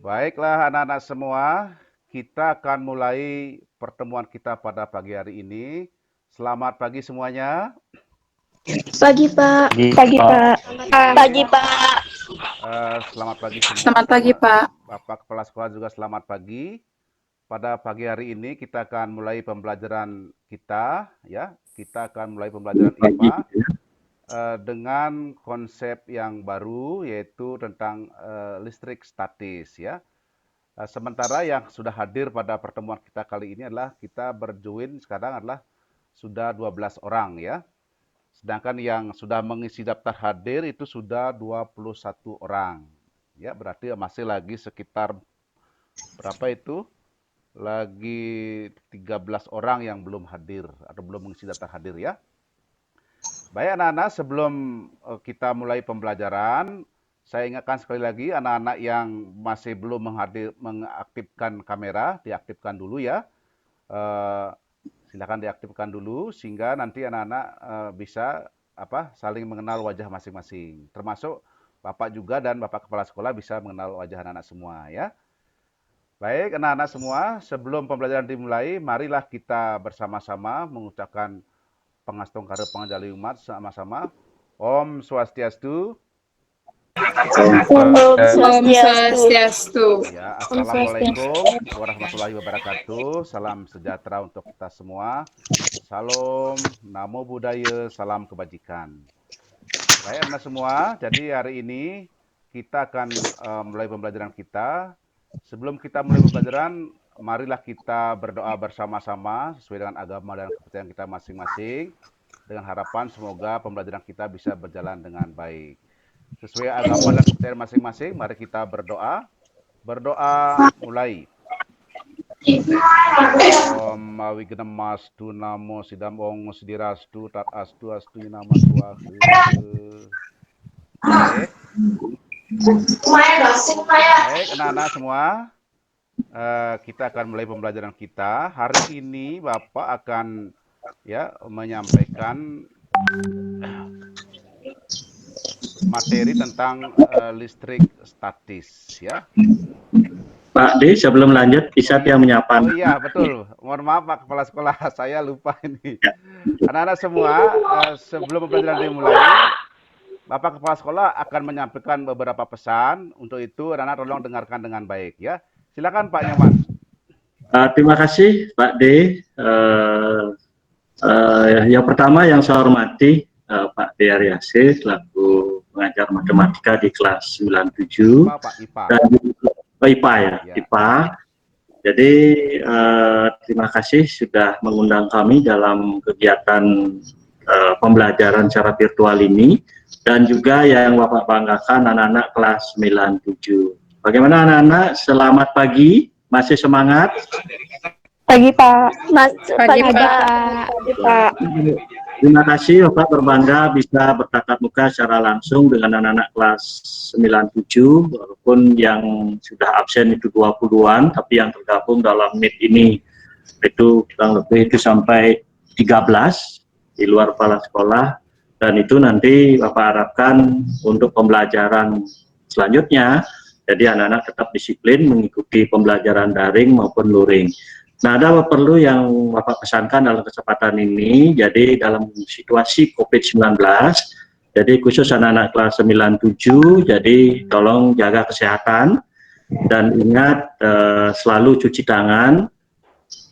Baiklah anak-anak semua, kita akan mulai pertemuan kita pada pagi hari ini. Selamat pagi semuanya. Pagi, Pak. Pagi, Pak. Pagi, Pak. Selamat pagi semua. Selamat pagi, Pak. Bapak Kepala Sekolah juga selamat pagi. Pada pagi hari ini kita akan mulai pembelajaran kita, ya. Kita akan mulai pembelajaran IPA dengan konsep yang baru, yaitu tentang listrik statis, ya. Sementara yang sudah hadir pada pertemuan kita kali ini adalah kita berjoin sekarang adalah sudah 12 orang, ya. Sedangkan yang sudah mengisi daftar hadir itu sudah 21 orang. Ya, berarti masih lagi sekitar berapa itu? Lagi 13 orang yang belum hadir atau belum mengisi daftar hadir, ya. Baik anak-anak, sebelum kita mulai pembelajaran, saya ingatkan sekali lagi anak-anak yang masih belum mengaktifkan kamera, diaktifkan dulu ya. Silakan diaktifkan dulu sehingga nanti anak-anak bisa saling mengenal wajah masing-masing. Termasuk Bapak juga dan Bapak Kepala Sekolah bisa mengenal wajah anak-anak semua ya. Baik anak-anak semua, sebelum pembelajaran dimulai, marilah kita bersama-sama mengucapkan Pangastung Karo Panganjali Umat sama-sama. Om Swastiastu. Om Swastiastu. Ya, Assalamualaikum warahmatullahi wabarakatuh. Salam sejahtera untuk kita semua. Salam, Namo Buddhaya, salam kebajikan. Baik anak semua, jadi hari ini kita akan mulai pembelajaran kita. Sebelum kita mulai pembelajaran, marilah kita berdoa bersama-sama sesuai dengan agama dan kepercayaan kita masing-masing. Dengan harapan semoga pembelajaran kita bisa berjalan dengan baik. Sesuai agama dan kepercayaan masing-masing, mari kita berdoa. Berdoa mulai. Om Wignamasdu Namo Sidam Ong Sidirastu Tat Astu Astu Nama Tuahu. Baik, anak-anak semua, kita akan mulai pembelajaran kita. Hari ini Bapak akan menyampaikan materi tentang listrik statis, ya. Pak D, sebelum lanjut bisa dia menyapa. Oh iya, betul. Mohon maaf Pak Kepala Sekolah, saya lupa ini. Anak-anak semua, sebelum pembelajaran dimulai, Bapak Kepala Sekolah akan menyampaikan beberapa pesan. Untuk itu, anak-anak tolong dengarkan dengan baik, ya. Silakan Pak Nyoman. Terima kasih Pak D. Yang pertama yang saya hormati Pak D. Aryasih selaku pengajar matematika di kelas 97 IPA. dan IPA ya. IPA. Jadi terima kasih sudah mengundang kami dalam kegiatan pembelajaran secara virtual ini, dan juga yang Bapak banggakan anak-anak kelas 97. Bagaimana anak-anak? Selamat pagi, masih semangat? Pagi Pak. Pagi Pak. Pak. Terima kasih Bapak, berbangga bisa bertatap muka secara langsung dengan anak-anak kelas 97, walaupun yang sudah absen itu 20-an, tapi yang tergabung dalam Meet ini itu kurang lebih itu sampai 13 di luar kepala sekolah, dan itu nanti Bapak harapkan untuk pembelajaran selanjutnya, jadi anak-anak tetap disiplin mengikuti pembelajaran daring maupun luring. Nah, ada perlu yang Bapak pesankan dalam kesempatan ini, jadi dalam situasi COVID-19, jadi khusus anak-anak kelas 97, jadi tolong jaga kesehatan, dan ingat selalu cuci tangan,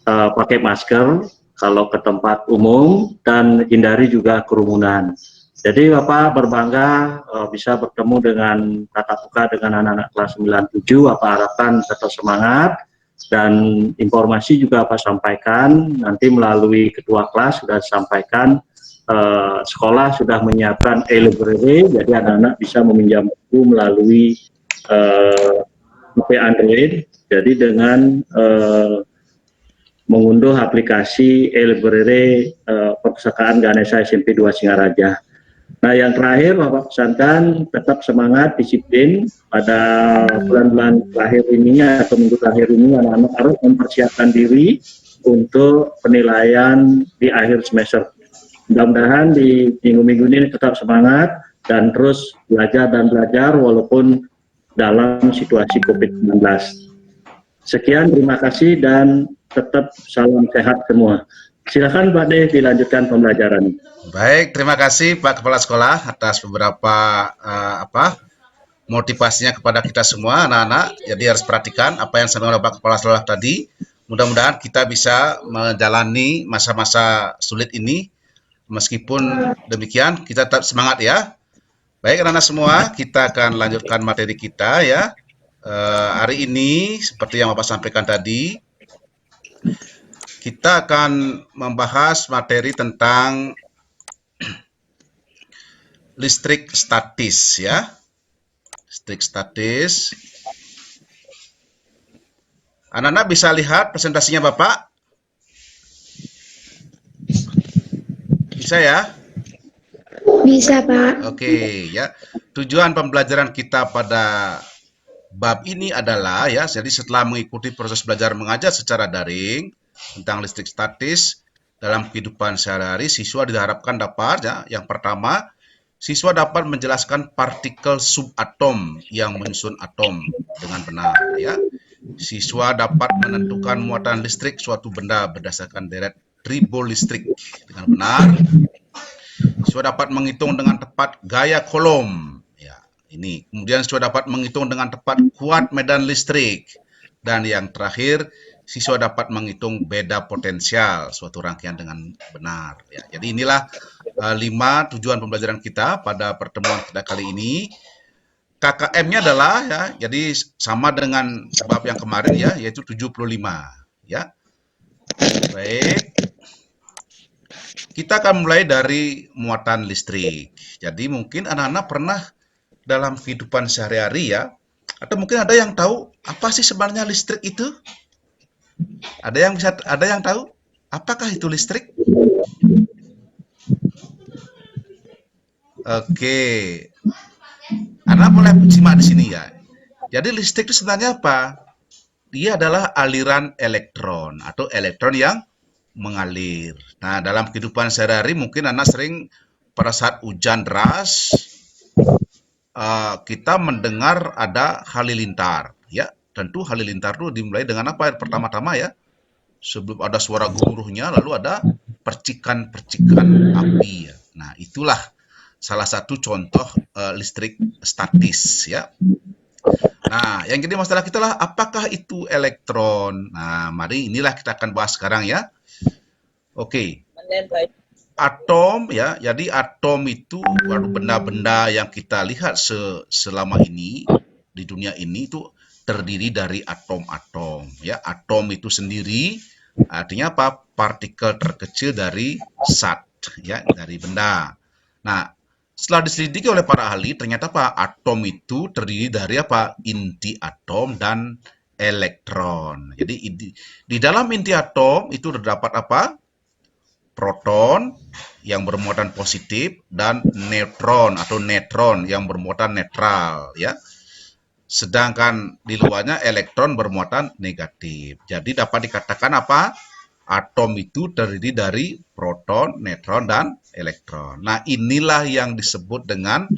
pakai masker kalau ke tempat umum, dan hindari juga kerumunan. Jadi Bapak berbangga bisa bertemu dengan tatap muka dengan anak-anak kelas 97, Bapak harapkan tetap semangat, dan informasi juga Bapak sampaikan nanti melalui ketua kelas sudah disampaikan, sekolah sudah menyiapkan e-library, jadi anak-anak bisa meminjam buku melalui HP Android, jadi dengan mengunduh aplikasi e-library Perpustakaan Ganesha SMP 2 Singaraja. Nah, yang terakhir Bapak pesankan tetap semangat, disiplin pada bulan-bulan terakhir ini atau minggu terakhir ini, anak-anak harus mempersiapkan diri untuk penilaian di akhir semester. Mudah-mudahan di minggu-minggu ini tetap semangat dan terus belajar dan belajar, walaupun dalam situasi COVID-19. Sekian, terima kasih dan tetap salam sehat semua. Silakan Pak De dilanjutkan pembelajaran. Baik, terima kasih Pak Kepala Sekolah atas beberapa motivasinya kepada kita semua anak-anak. Jadi harus perhatikan apa yang disampaikan oleh Pak Kepala Sekolah tadi. Mudah-mudahan kita bisa menjalani masa-masa sulit ini. Meskipun demikian, kita tetap semangat ya. Baik anak-anak semua, kita akan lanjutkan materi kita ya. Hari ini seperti yang Bapak sampaikan tadi, kita akan membahas materi tentang listrik statis ya. Listrik statis. Anak-anak bisa lihat presentasinya Bapak? Bisa ya? Bisa, Pak. Oke ya. Tujuan pembelajaran kita pada bab ini adalah ya, jadi setelah mengikuti proses belajar mengajar secara daring tentang listrik statis dalam kehidupan sehari-hari, siswa diharapkan dapat ya, yang pertama, siswa dapat menjelaskan partikel subatom yang menyusun atom dengan benar ya. Siswa dapat menentukan muatan listrik suatu benda berdasarkan deret tribolistrik dengan benar. Siswa dapat menghitung dengan tepat gaya kolom. Ya, ini. Kemudian siswa dapat menghitung dengan tepat kuat medan listrik. Dan yang terakhir, siswa dapat menghitung beda potensial suatu rangkaian dengan benar. Ya, jadi inilah 5 tujuan pembelajaran kita pada pertemuan kita kali ini. KKM-nya adalah ya, jadi sama dengan bab yang kemarin ya, yaitu 75 ya. Baik. Kita akan mulai dari muatan listrik. Jadi mungkin anak-anak pernah dalam kehidupan sehari-hari ya, atau mungkin ada yang tahu apa sih sebenarnya listrik itu? Ada yang tahu apakah itu listrik? Oke. Anak boleh simak di sini ya. Jadi listrik itu sebenarnya apa? Dia adalah aliran elektron atau elektron yang mengalir. Nah, dalam kehidupan sehari-hari mungkin anak sering pada saat hujan deras kita mendengar ada halilintar. Ya, tentu halilintar itu dimulai dengan apa? Pertama-tama ya, sebelum ada suara gemuruhnya, lalu ada percikan-percikan api. Ya. Nah, itulah salah satu contoh listrik statis. Ya. Nah, yang jadi masalah kita lah, apakah itu elektron? Nah, mari inilah kita akan bahas sekarang ya. Oke. Atom ya, jadi atom itu baru benda-benda yang kita lihat selama ini di dunia ini itu terdiri dari atom-atom ya. Atom itu sendiri artinya apa? Partikel terkecil dari zat ya, dari benda. Nah, setelah diselidiki oleh para ahli, ternyata apa? Atom itu terdiri dari apa? Inti atom dan elektron. Jadi di dalam inti atom itu terdapat apa? Proton yang bermuatan positif dan neutron atau neutron yang bermuatan netral ya. Sedangkan di luarnya elektron bermuatan negatif. Jadi dapat dikatakan apa? Atom itu terdiri dari proton, neutron dan elektron. Nah, inilah yang disebut dengan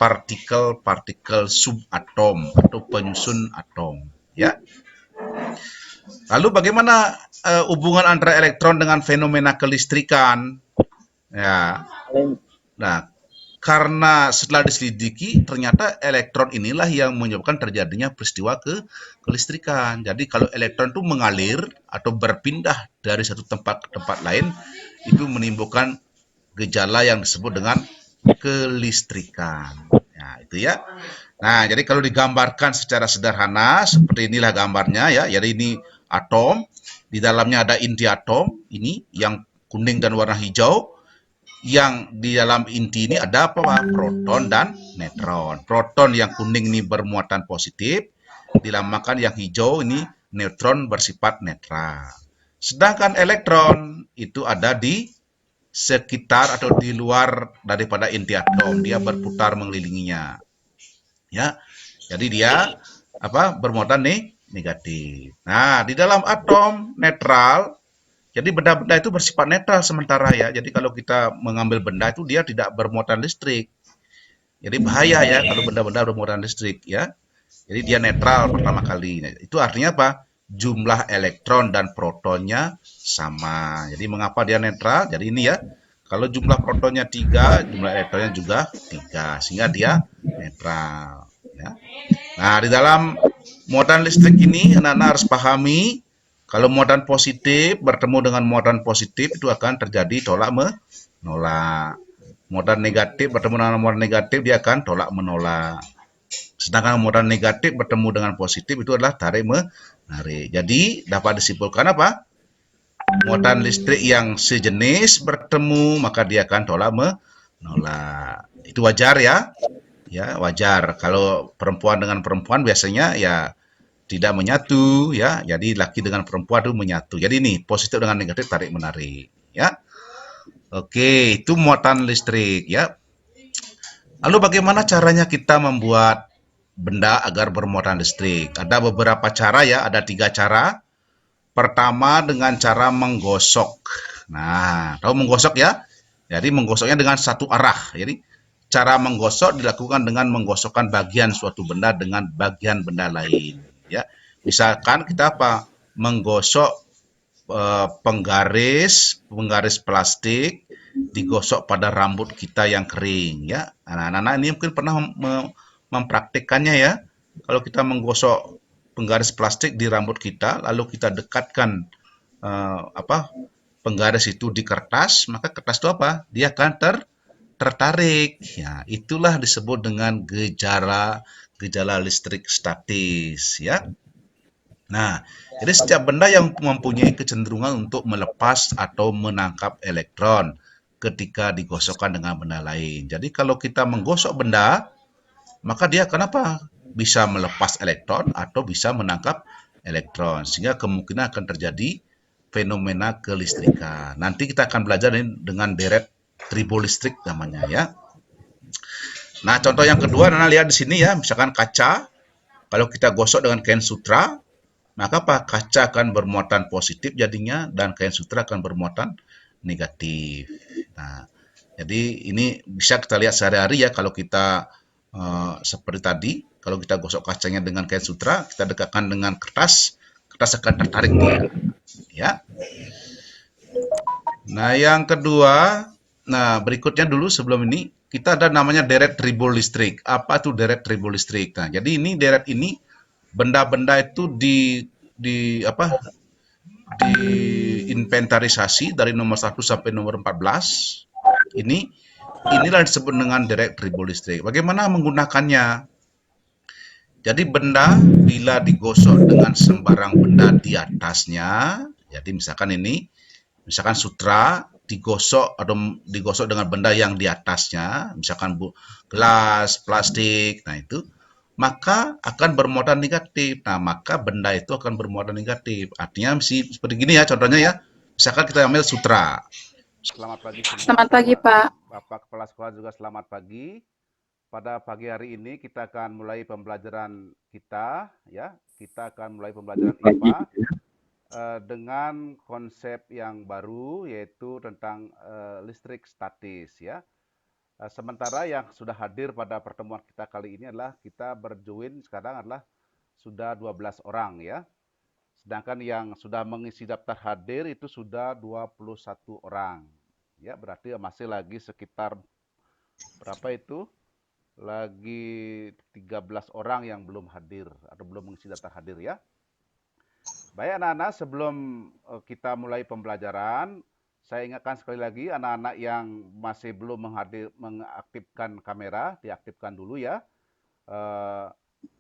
partikel-partikel subatom atau penyusun atom ya. Lalu bagaimana hubungan antara elektron dengan fenomena kelistrikan? Ya. Nah, karena setelah diselidiki ternyata elektron inilah yang menyebabkan terjadinya peristiwa kelistrikan. Jadi kalau elektron itu mengalir atau berpindah dari satu tempat ke tempat lain, itu menimbulkan gejala yang disebut dengan kelistrikan. Ya, itu ya. Nah, jadi kalau digambarkan secara sederhana seperti inilah gambarnya ya. Jadi ini atom, di dalamnya ada inti atom ini yang kuning dan warna hijau. Yang di dalam inti ini ada apa? Proton dan neutron. Proton yang kuning ini bermuatan positif, dinamakan yang hijau ini neutron bersifat netral. Sedangkan elektron itu ada di sekitar atau di luar daripada inti atom, dia berputar mengelilinginya. Ya. Jadi dia apa? Bermuatan negatif. Nah, di dalam atom netral, jadi benda-benda itu bersifat netral sementara ya. Jadi kalau kita mengambil benda itu dia tidak bermuatan listrik. Jadi bahaya ya kalau benda-benda bermuatan listrik ya. Jadi dia netral pertama kali. Nah, itu artinya apa? Jumlah elektron dan protonnya sama. Jadi mengapa dia netral? Jadi ini ya, kalau jumlah protonnya 3, jumlah elektronnya juga 3, sehingga dia netral. Ya. Nah, di dalam muatan listrik ini anak-anak harus pahami kalau muatan positif bertemu dengan muatan positif itu akan terjadi tolak menolak. Muatan negatif bertemu dengan muatan negatif dia akan tolak menolak. Sedangkan muatan negatif bertemu dengan positif itu adalah tarik menarik. Jadi dapat disimpulkan apa? Muatan listrik yang sejenis bertemu maka dia akan tolak menolak. Itu wajar ya. Ya, wajar. Kalau perempuan dengan perempuan biasanya ya tidak menyatu ya. Jadi laki dengan perempuan itu menyatu. Jadi ini positif dengan negatif tarik menarik ya. Oke, itu muatan listrik ya. Lalu bagaimana caranya kita membuat benda agar bermuatan listrik? Ada beberapa cara ya, ada 3 cara. Pertama dengan cara menggosok. Nah, tahu menggosok ya? Jadi menggosoknya dengan satu arah. Jadi cara menggosok dilakukan dengan menggosokkan bagian suatu benda dengan bagian benda lain. Ya, misalkan kita apa? Menggosok penggaris plastik digosok pada rambut kita yang kering ya. Anak-anak ini mungkin pernah mempraktikkannya ya. Kalau kita menggosok penggaris plastik di rambut kita, lalu kita dekatkan penggaris itu di kertas, maka kertas itu apa? Dia akan tertarik. Ya, itulah disebut dengan gejala listrik statis ya. Nah, jadi setiap benda yang mempunyai kecenderungan untuk melepas atau menangkap elektron ketika digosokkan dengan benda lain. Jadi kalau kita menggosok benda, maka dia kenapa bisa melepas elektron atau bisa menangkap elektron, sehingga kemungkinan akan terjadi fenomena kelistrikan. Nanti kita akan belajar dengan deret tribolistrik namanya ya. Nah, contoh yang kedua, Nana lihat di sini ya, misalkan kaca, kalau kita gosok dengan kain sutra, maka apa? Kaca akan bermuatan positif jadinya dan kain sutra akan bermuatan negatif. Nah, jadi ini bisa kita lihat sehari-hari ya kalau kita seperti tadi, kalau kita gosok kacanya dengan kain sutra, kita dekatkan dengan kertas, kertas akan tertarik dia. Ya. Nah, yang kedua, nah berikutnya dulu sebelum ini kita ada namanya deret tribol listrik. Apa tuh deret tribol listrik? Nah, jadi ini deret ini benda-benda itu diinventarisasi dari nomor 1 sampai nomor 14. Inilah disebut dengan deret tribol listrik. Bagaimana menggunakannya? Jadi benda bila digosok dengan sembarang benda di atasnya, jadi misalkan sutra digosok dengan benda yang di atasnya, misalkan gelas, plastik, nah itu maka akan bermuatan negatif. Nah, maka benda itu akan bermuatan negatif. Artinya seperti gini ya contohnya ya. Misalkan kita ambil sutra. Selamat pagi semua. Selamat pagi, Pak. Bapak Kepala Sekolah juga selamat pagi. Pada pagi hari ini kita akan mulai pembelajaran kita ya. Kita akan mulai pembelajaran IPA dengan konsep yang baru yaitu tentang listrik statis ya. Sementara yang sudah hadir pada pertemuan kita kali ini adalah kita berjoin sekarang adalah sudah 12 orang ya. Sedangkan yang sudah mengisi daftar hadir itu sudah 21 orang. Ya, berarti masih lagi sekitar berapa itu? Lagi 13 orang yang belum hadir atau belum mengisi daftar hadir ya. Baik anak-anak, sebelum kita mulai pembelajaran, saya ingatkan sekali lagi anak-anak yang masih belum mengaktifkan kamera, diaktifkan dulu ya.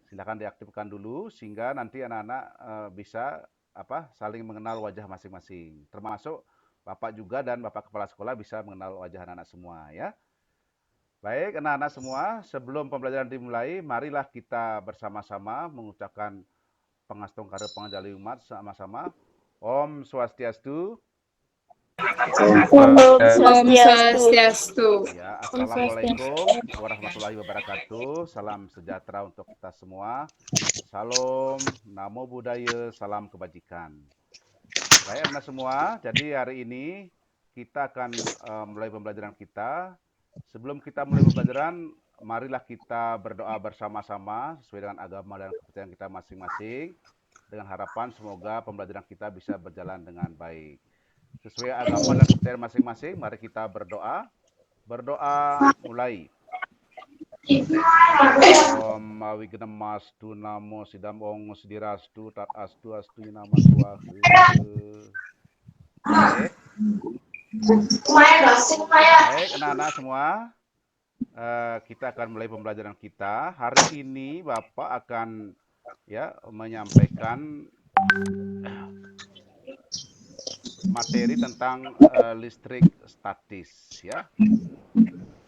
Silakan diaktifkan dulu sehingga nanti anak-anak bisa saling mengenal wajah masing-masing. Termasuk Bapak juga dan Bapak Kepala Sekolah bisa mengenal wajah anak-anak semua ya. Baik anak-anak semua, sebelum pembelajaran dimulai, marilah kita bersama-sama mengucapkan Pangastung Karo Pangjali Umat sama-sama. Om Swastiastu. Om Swastiastu. Ya, Assalamualaikum warahmatullahi wabarakatuh. Salam sejahtera untuk kita semua. Salam, Namo Buddhaya, salam kebajikan. Baik anak semua, jadi hari ini kita akan mulai pembelajaran kita. Sebelum kita mulai pembelajaran, marilah kita berdoa bersama-sama sesuai dengan agama dan kepercayaan kita masing-masing, dengan harapan semoga pembelajaran kita bisa berjalan dengan baik. Sesuai agama dan kepercayaan masing-masing, mari kita berdoa. Berdoa mulai. Om Wignamas tu namo sidam ong sidirastu tat astu astu nama tua. Baik, anak-anak semua, kita akan mulai pembelajaran kita. Hari ini Bapak akan menyampaikan materi tentang listrik statis, ya.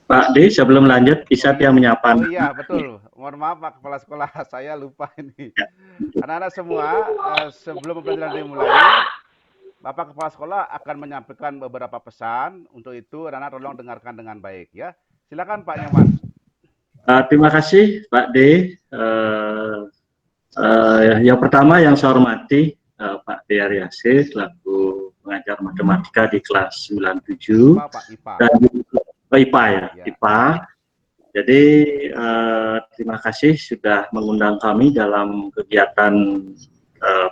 Pak D, sebelum lanjut, Isat yang menyapa. Oh iya, betul. Mohon maaf Pak Kepala Sekolah, saya lupa ini. Anak-anak semua, sebelum pembelajaran dimulai, Bapak Kepala Sekolah akan menyampaikan beberapa pesan. Untuk itu, anak-anak tolong dengarkan dengan baik, ya. Silakan Pak Nyoman. Terima kasih Pak D. Yang pertama yang saya hormati Pak D. Aryasih selaku pengajar matematika di kelas 97. IPA. Dan IPA ya. IPA. Jadi terima kasih sudah mengundang kami dalam kegiatan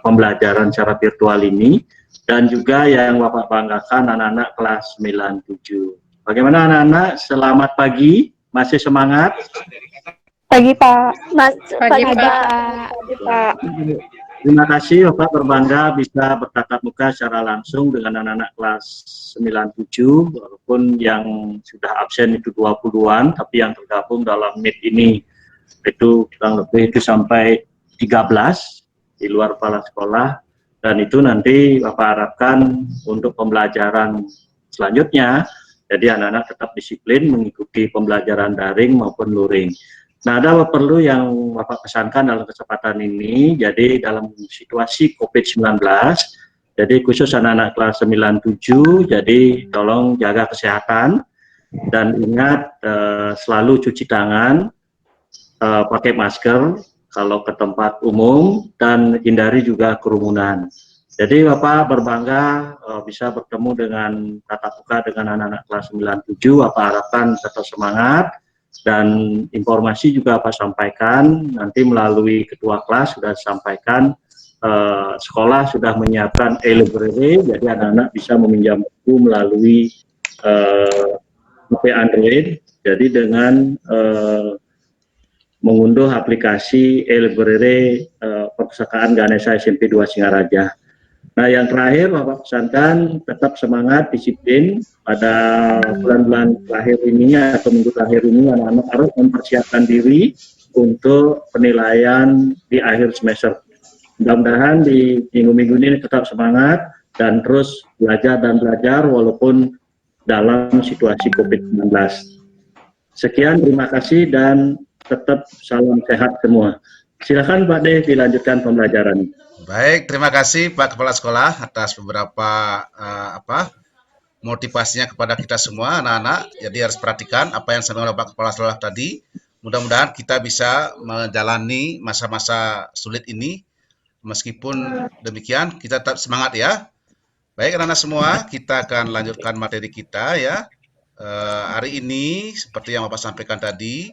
pembelajaran secara virtual ini, dan juga yang Bapak banggakan anak-anak kelas 97. Bagaimana anak-anak? Selamat pagi, masih semangat? Pagi Pak. Pagi Pak. Terima kasih Bapak, berbangga bisa bertatap muka secara langsung dengan anak-anak kelas 97, walaupun yang sudah absen itu 20-an, tapi yang tergabung dalam Meet ini itu kurang lebih itu sampai 13 di luar kepala sekolah, dan itu nanti Bapak harapkan untuk pembelajaran selanjutnya, jadi anak-anak tetap disiplin mengikuti pembelajaran daring maupun luring. Nah, ada perlu yang Bapak pesankan dalam kesempatan ini, jadi dalam situasi COVID-19, jadi khusus anak-anak kelas 97, jadi tolong jaga kesehatan, dan ingat selalu cuci tangan, pakai masker kalau ke tempat umum, dan hindari juga kerumunan. Jadi Bapak berbangga bisa bertemu dengan tatap muka dengan anak-anak kelas 97, Bapak harapkan tetap semangat. Dan informasi juga Pak sampaikan, nanti melalui ketua kelas sudah sampaikan, sekolah sudah menyiapkan e-library, jadi anak-anak bisa meminjam buku melalui HP Android, jadi dengan mengunduh aplikasi e-library Perpustakaan Ganesha SMP 2 Singaraja. Nah, yang terakhir Bapak pesankan tetap semangat, disiplin pada bulan-bulan terakhir ini atau minggu terakhir ini, anak-anak harus mempersiapkan diri untuk penilaian di akhir semester. Mudah-mudahan di minggu-minggu ini tetap semangat dan terus belajar walaupun dalam situasi COVID-19. Sekian, terima kasih dan tetap salam sehat semua. Silakan Pak D dilanjutkan pembelajaran. Baik, terima kasih Pak Kepala Sekolah atas beberapa motivasinya kepada kita semua anak-anak. Jadi harus perhatikan apa yang disampaikan oleh Pak Kepala Sekolah tadi. Mudah-mudahan kita bisa menjalani masa-masa sulit ini. Meskipun demikian, kita tetap semangat ya. Baik anak-anak semua, kita akan lanjutkan materi kita ya. Hari ini seperti yang Bapak sampaikan tadi,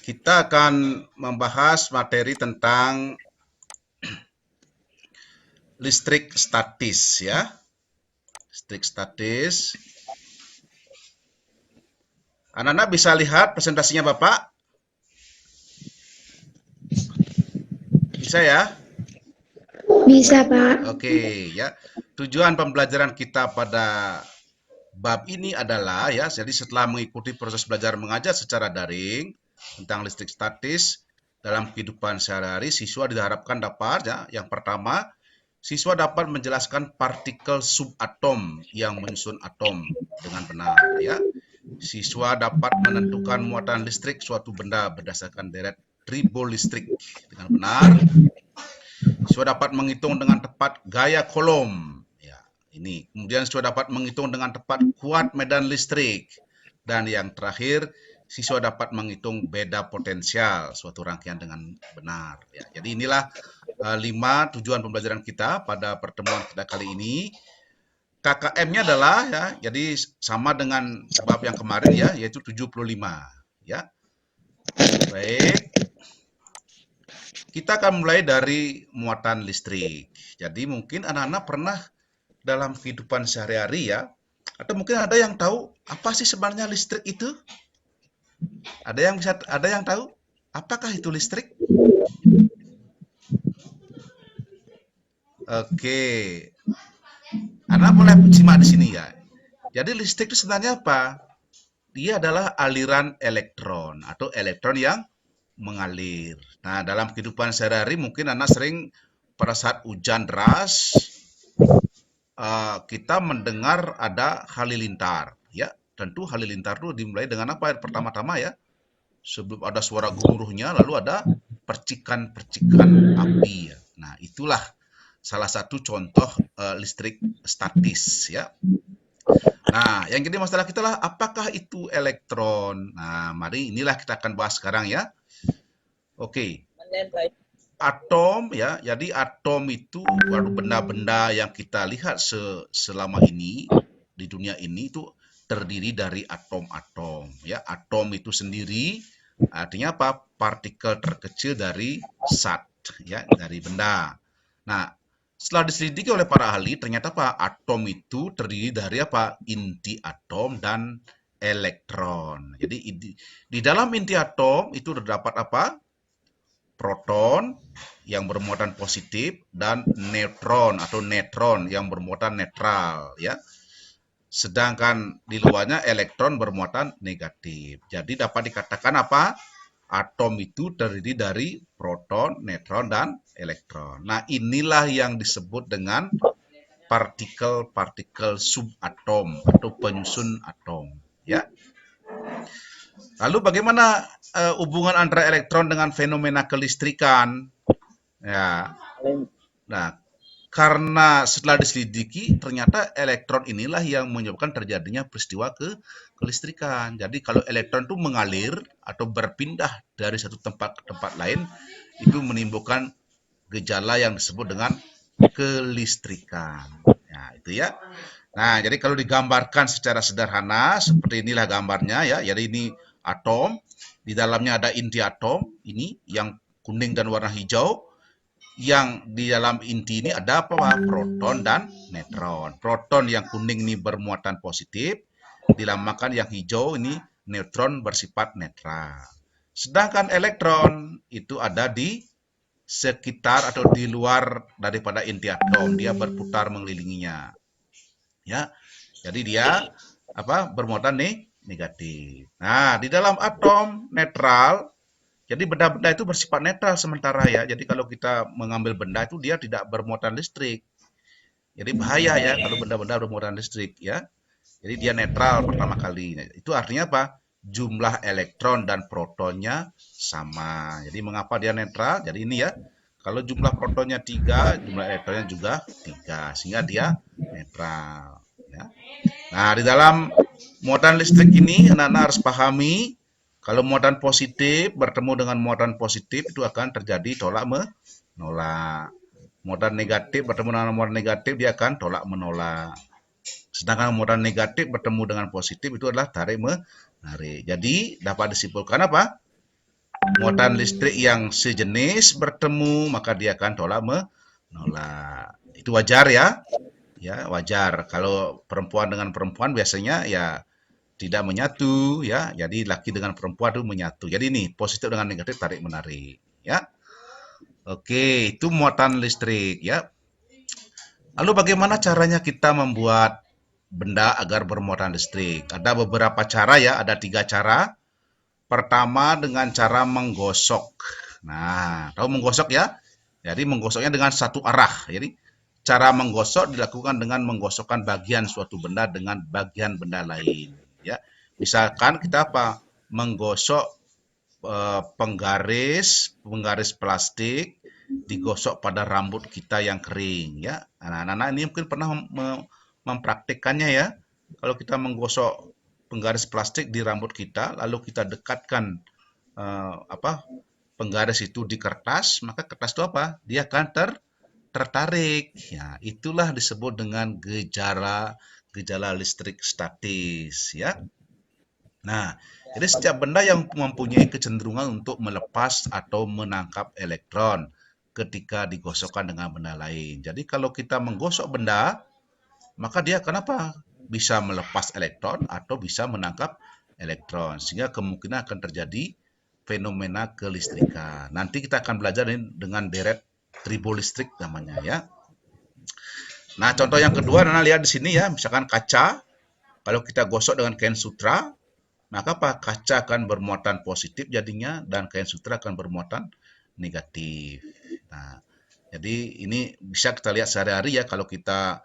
kita akan membahas materi tentang listrik statis ya. Listrik statis. Anak-anak bisa lihat presentasinya Bapak? Bisa ya? Bisa Pak. Oke ya. Tujuan pembelajaran kita pada bab ini adalah ya, jadi setelah mengikuti proses belajar mengajar secara daring tentang listrik statis dalam kehidupan sehari-hari, siswa diharapkan dapat ya, yang pertama, siswa dapat menjelaskan partikel subatom yang menyusun atom dengan benar ya. Siswa dapat menentukan muatan listrik suatu benda berdasarkan deret tribol listrik dengan benar. Siswa dapat menghitung dengan tepat gaya kolom ya. Ini. Kemudian siswa dapat menghitung dengan tepat kuat medan listrik, dan yang terakhir siswa dapat menghitung beda potensial suatu rangkaian dengan benar ya. Jadi inilah 5 tujuan pembelajaran kita pada pertemuan kita kali ini. KKM-nya adalah ya, jadi sama dengan bab yang kemarin ya, yaitu 75 ya. Baik, kita akan mulai dari muatan listrik. Jadi mungkin anak-anak pernah dalam kehidupan sehari-hari ya, atau mungkin ada yang tahu apa sih sebenarnya listrik itu? Ada yang tahu apakah itu listrik? Oke, anak boleh simak di sini ya. Jadi listrik itu sebenarnya apa? Dia adalah aliran elektron atau elektron yang mengalir. Nah, dalam kehidupan sehari-hari mungkin anak sering pada saat hujan deras kita mendengar ada halilintar, ya. Tentu halilintar itu dimulai dengan apa? Pertama-tama ya, sebelum ada suara gemuruhnya, lalu ada percikan-percikan api. Ya. Nah, itulah salah satu contoh listrik statis, ya. Nah, yang jadi masalah kita lah, apakah itu elektron? Nah, mari inilah kita akan bahas sekarang ya. Oke. Atom ya, jadi atom itu baru benda-benda yang kita lihat selama ini di dunia ini itu terdiri dari atom-atom ya. Atom itu sendiri artinya apa? Partikel terkecil dari zat ya, dari benda. Nah, setelah diselidiki oleh para ahli ternyata apa? Atom itu terdiri dari apa? Inti atom dan elektron. Jadi di dalam inti atom itu terdapat apa? Proton yang bermuatan positif dan neutron atau neutron yang bermuatan netral ya. Sedangkan di luarnya elektron bermuatan negatif. Jadi dapat dikatakan apa? Atom itu terdiri dari proton, neutron dan elektron. Nah, inilah yang disebut dengan partikel-partikel subatom atau penyusun atom ya. Lalu bagaimana hubungan antara elektron dengan fenomena kelistrikan? Ya. Nah, karena setelah diselidiki ternyata elektron inilah yang menyebabkan terjadinya peristiwa kelistrikan. Jadi kalau elektron itu mengalir atau berpindah dari satu tempat ke tempat lain itu menimbulkan gejala yang disebut dengan kelistrikan. Ya, itu ya. Nah, jadi kalau digambarkan secara sederhana seperti inilah gambarnya ya. Jadi ini atom, di dalamnya ada inti atom ini yang kuning dan warna hijau. Yang di dalam inti ini ada apa? Proton dan neutron. Proton yang kuning ini bermuatan positif, dilambangkan yang hijau ini neutron bersifat netral. Sedangkan elektron itu ada di sekitar atau di luar daripada inti atom, dia berputar mengelilinginya. Ya. Jadi dia apa? Bermuatan negatif. Nah, di dalam atom netral jadi benda-benda itu bersifat netral sementara ya. Jadi kalau kita mengambil benda itu dia tidak bermuatan listrik. Jadi bahaya ya kalau benda-benda bermuatan listrik ya. Jadi dia netral pertama kali. Itu artinya apa? Jumlah elektron dan protonnya sama. Jadi mengapa dia netral? Jadi ini ya. Kalau jumlah protonnya 3, jumlah elektronnya juga 3. Sehingga dia netral. Ya. Nah, di dalam muatan listrik ini anak-anak harus pahami kalau muatan positif bertemu dengan muatan positif itu akan terjadi tolak menolak. Muatan negatif bertemu dengan muatan negatif dia akan tolak menolak. Sedangkan muatan negatif bertemu dengan positif itu adalah tarik menarik. Jadi dapat disimpulkan apa? Muatan listrik yang sejenis bertemu maka dia akan tolak menolak. Itu wajar ya. Ya, wajar. Kalau perempuan dengan perempuan biasanya ya tidak menyatu ya. Jadi laki dengan perempuan itu menyatu. Jadi ini positif dengan negatif tarik menarik ya. Oke, itu muatan listrik ya. Lalu bagaimana caranya kita membuat benda agar bermuatan listrik? Ada beberapa cara ya, ada 3 cara. Pertama dengan cara menggosok. Nah, tahu menggosok ya? Jadi menggosoknya dengan satu arah. Jadi cara menggosok dilakukan dengan menggosokkan bagian suatu benda dengan bagian benda lain. Ya, misalkan kita apa? Menggosok penggaris plastik digosok pada rambut kita yang kering. Ya, anak-anak ini mungkin pernah mempraktikkannya ya. Kalau kita menggosok penggaris plastik di rambut kita, lalu kita dekatkan penggaris itu di kertas, maka kertas itu apa? Dia akan tertarik. Ya, itulah disebut dengan gejala listrik statis ya. Nah, jadi setiap benda yang mempunyai kecenderungan untuk melepas atau menangkap elektron ketika digosokkan dengan benda lain. Jadi kalau kita menggosok benda, maka dia kenapa? Bisa melepas elektron atau bisa menangkap elektron. Sehingga kemungkinan akan terjadi fenomena kelistrikan. Nanti kita akan belajar ini dengan deret tribolistrik namanya ya. Nah, contoh yang kedua, Nana lihat di sini ya, misalkan kaca, kalau kita gosok dengan kain sutra, maka apa? Kaca akan bermuatan positif jadinya dan kain sutra akan bermuatan negatif. Nah, jadi ini bisa kita lihat sehari-hari ya kalau kita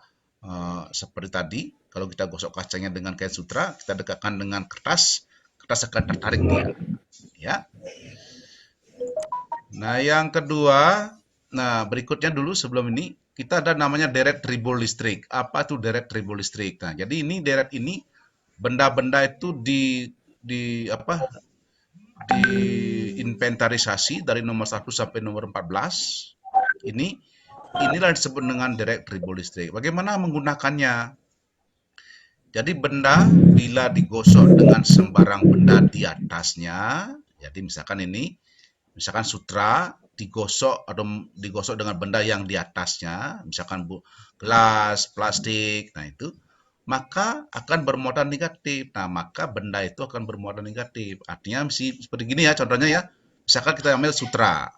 seperti tadi, kalau kita gosok kacanya dengan kain sutra, kita dekatkan dengan kertas, kertas akan tertarik dia. Ya. Nah, yang kedua, nah berikutnya dulu sebelum ini kita ada namanya deret tribol listrik. Apa tuh deret tribol listrik? Nah, jadi ini deret ini benda-benda itu di apa? Diinventarisasi dari nomor 1 sampai nomor 14. Inilah disebut dengan deret tribol listrik. Bagaimana menggunakannya? Jadi benda bila digosok dengan sembarang benda di atasnya, jadi misalkan ini, misalkan sutra digosok atau digosok dengan benda yang di atasnya, misalkan gelas, plastik, nah itu, maka akan bermuatan negatif. Nah, maka benda itu akan bermuatan negatif. Artinya seperti gini ya, contohnya ya, misalkan kita ambil sutra,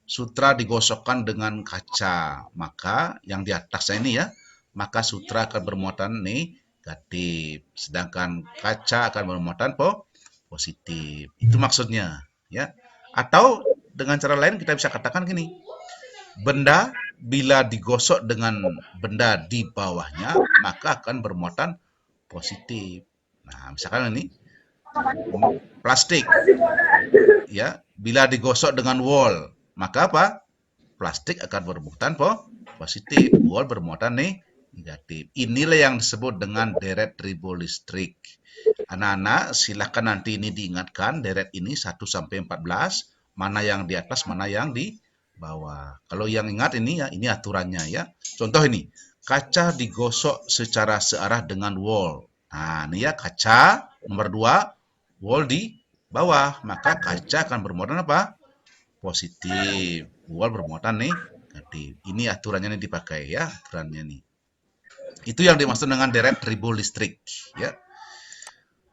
sutra digosokkan dengan kaca, maka yang di atasnya ini ya, maka sutra akan bermuatan negatif, sedangkan kaca akan bermuatan positif. Itu maksudnya, ya. Atau dengan cara lain kita bisa katakan gini, benda bila digosok dengan benda di bawahnya, maka akan bermuatan positif. Nah, misalkan ini plastik, ya, bila digosok dengan wol, maka apa? Plastik akan bermuatan positif, wol bermuatan negatif. Inilah yang disebut dengan deret tribolistrik. Anak-anak, silahkan nanti ini diingatkan, deret ini 1 sampai 14, mana yang di atas, mana yang di bawah. Kalau yang ingat ini ya, ini aturannya ya. Contoh ini, kaca digosok secara searah dengan wol. Nah, ini ya kaca, nomor 2, wol di bawah, maka kaca akan bermuatan apa? Positif, wol bermuatan negatif. Ini aturannya nih dipakai ya, aturannya nih. Itu yang dimaksud dengan deret tribolistrik ya.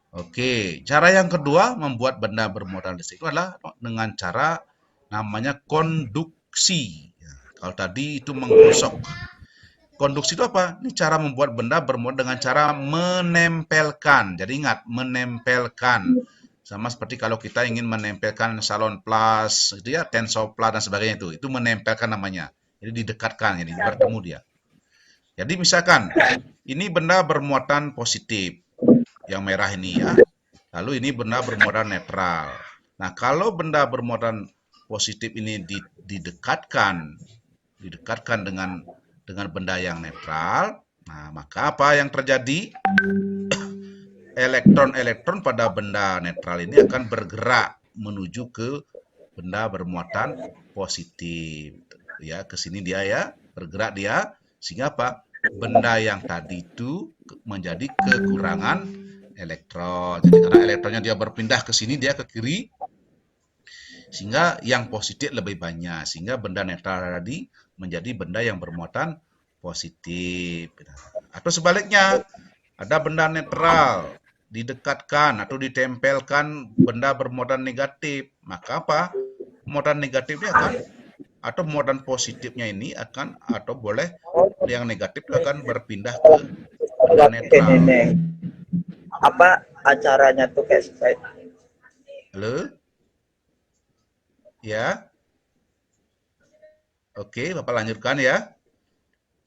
Oke, cara yang kedua membuat benda bermuatan listrik itu adalah dengan cara namanya konduksi. Ya, kalau tadi itu menggosok. Konduksi itu apa? Ini cara membuat benda bermuatan dengan cara menempelkan. Jadi ingat, menempelkan. Sama seperti kalau kita ingin menempelkan salon plus, itu ya, tensor plus dan sebagainya itu menempelkan namanya. Jadi didekatkan, jadi bertemu dia. Jadi misalkan ini benda bermuatan positif, yang merah ini ya. Lalu ini benda bermuatan netral. Nah, kalau benda bermuatan positif ini didekatkan dengan benda yang netral, nah maka apa yang terjadi? Elektron-elektron pada benda netral ini akan bergerak menuju ke benda bermuatan positif. Ya, ke sini dia ya, bergerak dia, sehingga apa? Benda yang tadi itu menjadi kekurangan elektron. Jadi karena elektronnya dia berpindah ke sini, dia ke kiri, sehingga yang positif lebih banyak. Sehingga benda netral tadi menjadi benda yang bermuatan positif. Atau sebaliknya, ada benda netral didekatkan atau ditempelkan benda bermuatan negatif. Maka apa? Muatan negatifnya akan, atau muatan positifnya ini akan, atau boleh yang negatif akan berpindah ke benda netral. Apa acaranya tuh kayak seperti? Halo? Ya? Oke, Bapak lanjutkan ya.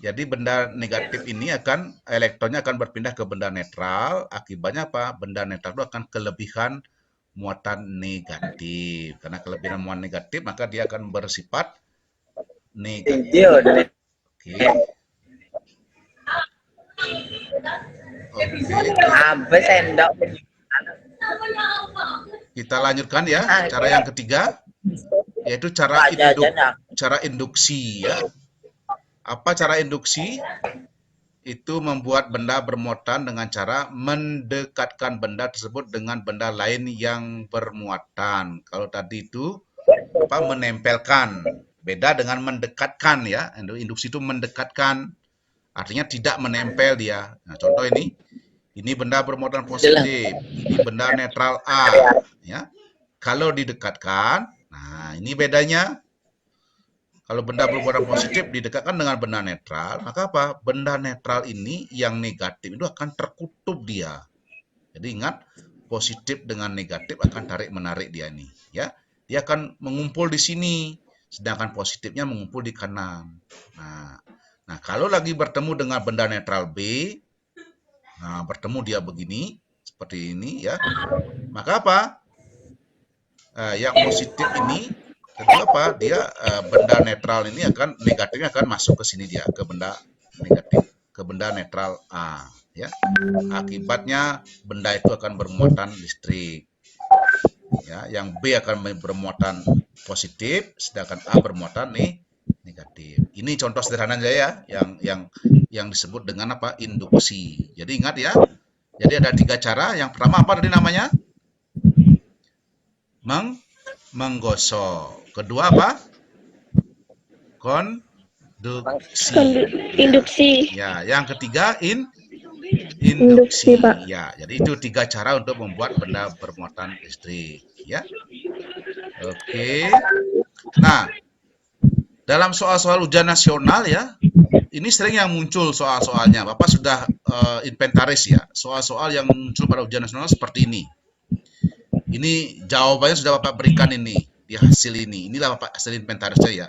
Jadi benda negatif ini akan, elektronnya akan berpindah ke benda netral. Akibatnya apa? Benda netral itu akan kelebihan muatan negatif. Karena kelebihan muatan negatif, maka dia akan bersifat negatif. Oke. Apa sendok? Kita lanjutkan ya, cara yang ketiga, yaitu cara induksi ya. Apa cara induksi? itu membuat benda bermuatan dengan cara mendekatkan benda tersebut dengan benda lain yang bermuatan. Kalau tadi itu menempelkan, beda dengan mendekatkan ya. Induksi itu mendekatkan, artinya tidak menempel dia. Nah, contoh ini benda bermuatan positif, ini benda netral A, ya. Kalau didekatkan, nah ini bedanya. Kalau benda bermuatan positif didekatkan dengan benda netral, maka apa? Benda netral ini yang negatif itu akan terkutub dia. Jadi ingat, positif dengan negatif akan tarik-menarik dia ini, ya. Dia akan mengumpul di sini, sedangkan positifnya mengumpul di kanan. Nah, kalau lagi bertemu dengan benda netral B, nah bertemu dia begini, seperti ini, ya. Maka apa? Yang positif ini tentu apa? Dia benda netral ini akan negatifnya akan masuk ke sini dia, ke benda negatif, ke benda netral A, ya. Akibatnya benda itu akan bermuatan listrik. Ya, yang B akan bermuatan positif, sedangkan A bermuatan negatif. Ini contoh sederhana saja ya, yang disebut dengan apa? Induksi. Jadi ingat ya. Jadi ada 3 cara. Yang pertama apa tadi namanya? Menggosok. Kedua apa? Konduksi. Induksi. Ya, yang ketiga Induksi, induksi. Pak. Ya, jadi itu 3 cara untuk membuat benda bermuatan listrik. Ya. Oke. Nah, dalam soal-soal ujian nasional ya, ini sering yang muncul soal-soalnya. Bapak sudah inventaris ya, soal-soal yang muncul pada ujian nasional seperti ini. Ini jawabannya sudah Bapak berikan ini di hasil ini. Inilah Bapak hasil inventarisnya ya.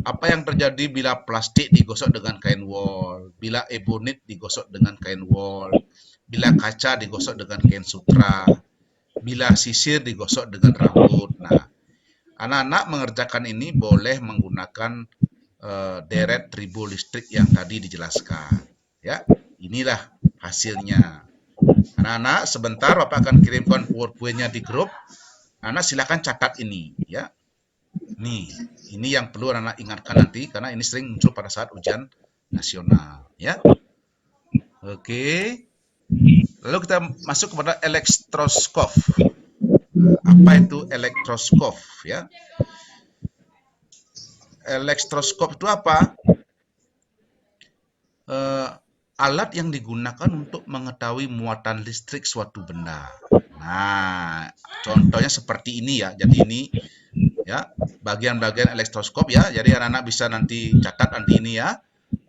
Apa yang terjadi bila plastik digosok dengan kain wol, bila ebonit digosok dengan kain wol, bila kaca digosok dengan kain sutra, bila sisir digosok dengan rambut. Nah, anak-anak mengerjakan ini boleh menggunakan deret tribolistrik yang tadi dijelaskan. Ya, inilah hasilnya. Anak-anak, sebentar Bapak akan kirimkan PowerPoint-nya di grup. Anak silakan catat ini, ya. Nih, ini yang perlu anak ingatkan nanti karena ini sering muncul pada saat ujian nasional, ya. Oke. Lalu kita masuk kepada elektroskop. Apa itu elektroskop, ya? Elektroskop itu apa? Alat yang digunakan untuk mengetahui muatan listrik suatu benda. Nah, contohnya seperti ini ya. Jadi ini ya, bagian-bagian elektroskop ya. Jadi anak-anak bisa nanti catat nanti ini ya.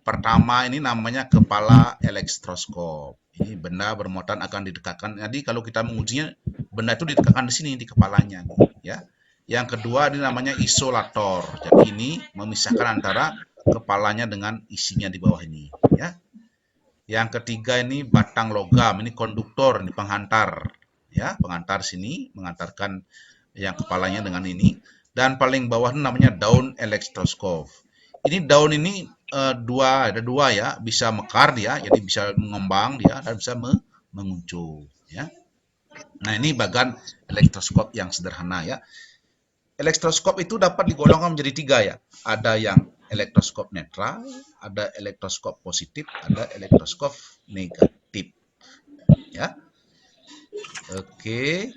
Pertama ini namanya kepala elektroskop. Ini benda bermuatan akan didekatkan. Jadi kalau kita mengujinya, benda itu didekatkan di sini di kepalanya, ya. Yang kedua ini namanya isolator. Jadi ini memisahkan antara kepalanya dengan isinya di bawah ini, ya. Yang ketiga ini batang logam, ini konduktor, ini penghantar, ya, penghantar sini, mengantarkan yang kepalanya dengan ini. Dan paling bawah ini namanya daun elektroskop. Ini daun ini ada dua ya, bisa mekar dia, jadi bisa mengembang dia, dan bisa menguncung, ya. Nah ini bagian elektroskop yang sederhana ya. Elektroskop itu dapat digolongkan menjadi 3 ya. Ada yang elektroskop netral, ada elektroskop positif, ada elektroskop negatif. Ya. Oke.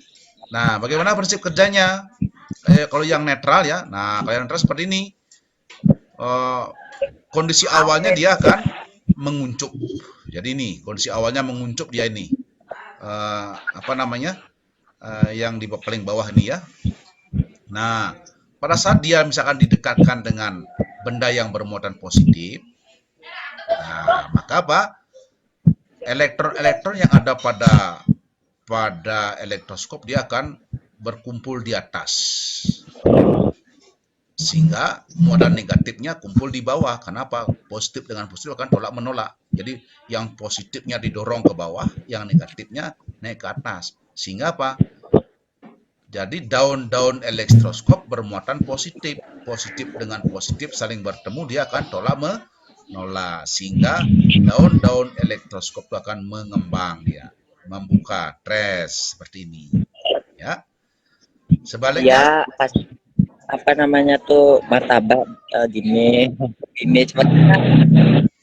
Nah, bagaimana prinsip kerjanya? Kalau yang netral ya. Nah, kalau yang netral seperti ini. Kondisi awalnya dia akan menguncup. Jadi ini kondisi awalnya menguncup dia ini. Apa namanya? Yang di paling bawah ini ya. Nah, pada saat dia misalkan didekatkan dengan benda yang bermuatan positif, nah, maka apa? Elektron-elektron yang ada pada elektroskop dia akan berkumpul di atas. Sehingga muatan negatifnya kumpul di bawah. Kenapa? Positif dengan positif akan tolak-menolak. Jadi yang positifnya didorong ke bawah, yang negatifnya naik ke atas. Sehingga apa? Jadi daun-daun elektroskop bermuatan positif. Positif dengan positif saling bertemu, dia akan tolak-menolak. Sehingga daun-daun elektroskop itu akan mengembang dia. Membuka, tres, seperti ini. Ya. Sebaliknya. Ya, pas apa namanya tuh martabak gini seperti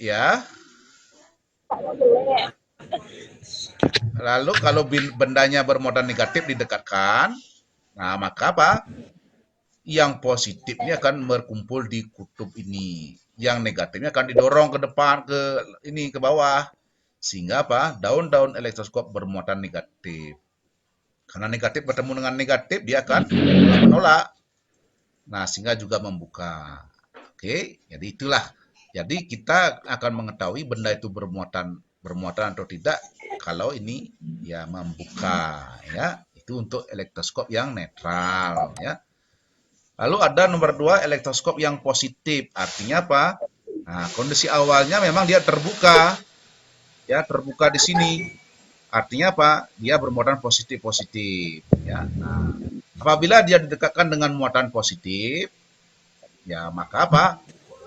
ya. Lalu kalau bendanya bermuatan negatif didekatkan, nah maka apa? Yang positif ini akan berkumpul di kutub ini. Yang negatifnya akan didorong ke depan, ke bawah. Sehingga apa? Daun-daun elektroskop bermuatan negatif. Karena negatif bertemu dengan negatif, dia akan menolak. Nah, sehingga juga membuka. Oke, jadi itulah. Jadi kita akan mengetahui benda itu bermuatan atau tidak kalau ini ya membuka ya. Itu untuk elektroskop yang netral ya. Lalu ada nomor 2 elektroskop yang positif. Artinya apa? Nah, kondisi awalnya memang dia terbuka. Ya, terbuka di sini. Artinya apa? Dia bermuatan positif-positif. Ya. Nah, apabila dia didekatkan dengan muatan positif, ya maka apa?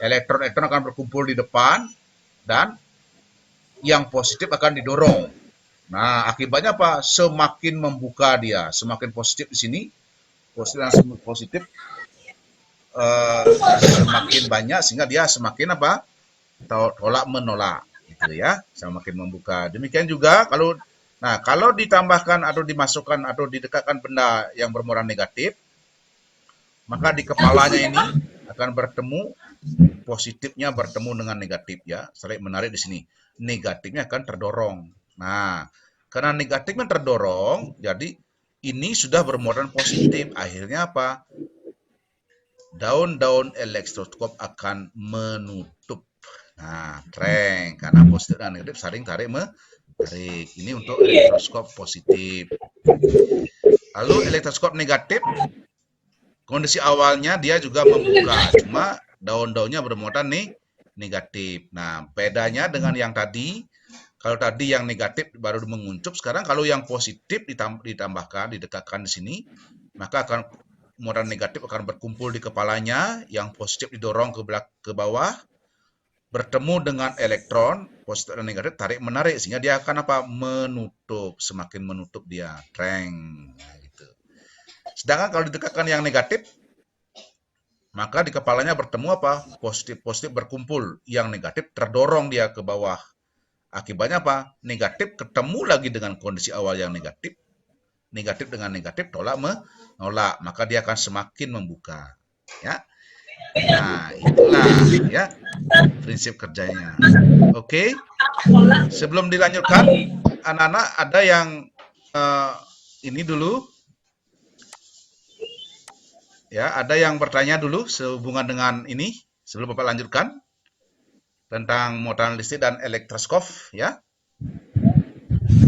Elektron-elektron akan berkumpul di depan dan yang positif akan didorong. Nah, akibatnya apa? Semakin membuka dia, semakin positif di sini, positif semakin banyak sehingga dia semakin apa? Tolak menolak gitu ya, semakin membuka. Demikian juga kalau ditambahkan atau dimasukkan atau didekatkan benda yang bermuatan negatif, maka di kepalanya ini akan bertemu positifnya bertemu dengan negatif ya, saling menarik di sini. Negatifnya akan terdorong. Nah, karena negatifnya terdorong, jadi ini sudah bermuatan positif. Akhirnya apa? Daun-daun elektroskop akan menutup. Nah, karena positif dan negatif saling tarik menarik. Ini untuk elektroskop positif. Lalu elektroskop negatif, kondisi awalnya dia juga membuka, cuma daun-daunnya bermuatan negatif. Nah, bedanya dengan yang tadi, kalau tadi yang negatif baru menguncup, sekarang kalau yang positif ditambahkan, didekatkan di sini, maka akan muatan negatif akan berkumpul di kepalanya, yang positif didorong ke bawah, bertemu dengan elektron, positif dan negatif tarik menarik, sehingga dia akan apa? Menutup, semakin menutup dia, nah, gitu. Sedangkan kalau didekatkan yang negatif, maka di kepalanya bertemu apa? Positif-positif berkumpul, yang negatif terdorong dia ke bawah. Akibatnya apa? Negatif ketemu lagi dengan kondisi awal yang negatif, negatif dengan negatif tolak menolak, maka dia akan semakin membuka. Ya, nah itulah ya prinsip kerjanya. Oke, sebelum dilanjutkan, anak-anak ada yang ini dulu. Ya, ada yang bertanya dulu sehubungan dengan ini sebelum Bapak lanjutkan tentang muatan listrik dan elektroskop ya.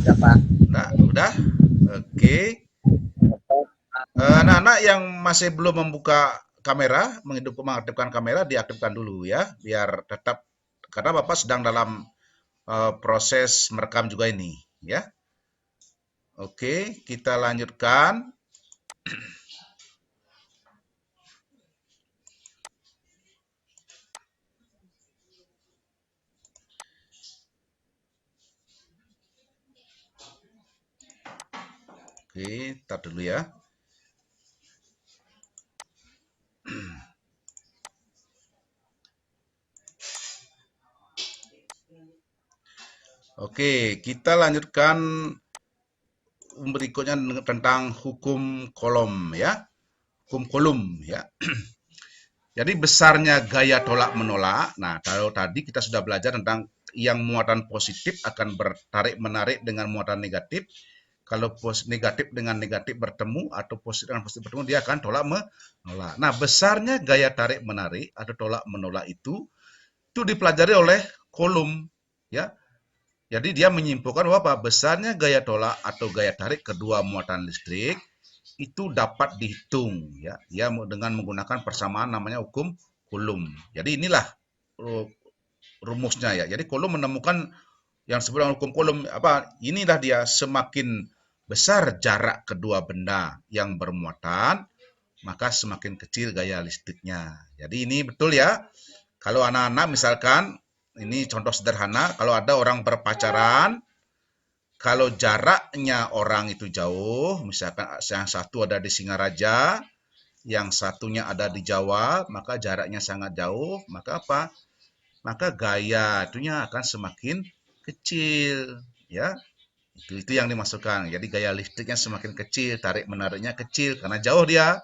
Ya, Pak. Nah, udah. Oke. Anak-anak yang masih belum membuka kamera, mengaktifkan kamera, diaktifkan dulu ya, biar tetap karena Bapak sedang dalam proses merekam juga ini ya. Oke, kita lanjutkan. Oke, tar dulu ya. Oke, kita lanjutkan berikutnya tentang hukum Coulomb ya. Hukum Coulomb ya. Jadi besarnya gaya tolak menolak. Nah, kalau tadi kita sudah belajar tentang yang muatan positif akan bertarik menarik dengan muatan negatif. Kalau negatif dengan negatif bertemu atau positif dengan positif bertemu, dia akan tolak menolak. Nah, besarnya gaya tarik menarik atau tolak menolak itu dipelajari oleh Coulomb ya. Jadi dia menyimpulkan bahwa besarnya gaya tolak atau gaya tarik kedua muatan listrik itu dapat dihitung ya, dengan menggunakan persamaan namanya hukum Coulomb. Jadi inilah rumusnya ya. Jadi Coulomb menemukan yang disebut dengan hukum Coulomb inilah dia, semakin besar jarak kedua benda yang bermuatan, maka semakin kecil gaya listriknya. Jadi ini betul ya. Kalau anak-anak misalkan, ini contoh sederhana, kalau ada orang berpacaran, kalau jaraknya orang itu jauh, misalkan yang satu ada di Singaraja, yang satunya ada di Jawa, maka jaraknya sangat jauh, maka apa? Maka gaya itunya akan semakin kecil, ya. Itu yang dimasukkan. Jadi gaya listriknya semakin kecil, tarik menariknya kecil karena jauh dia.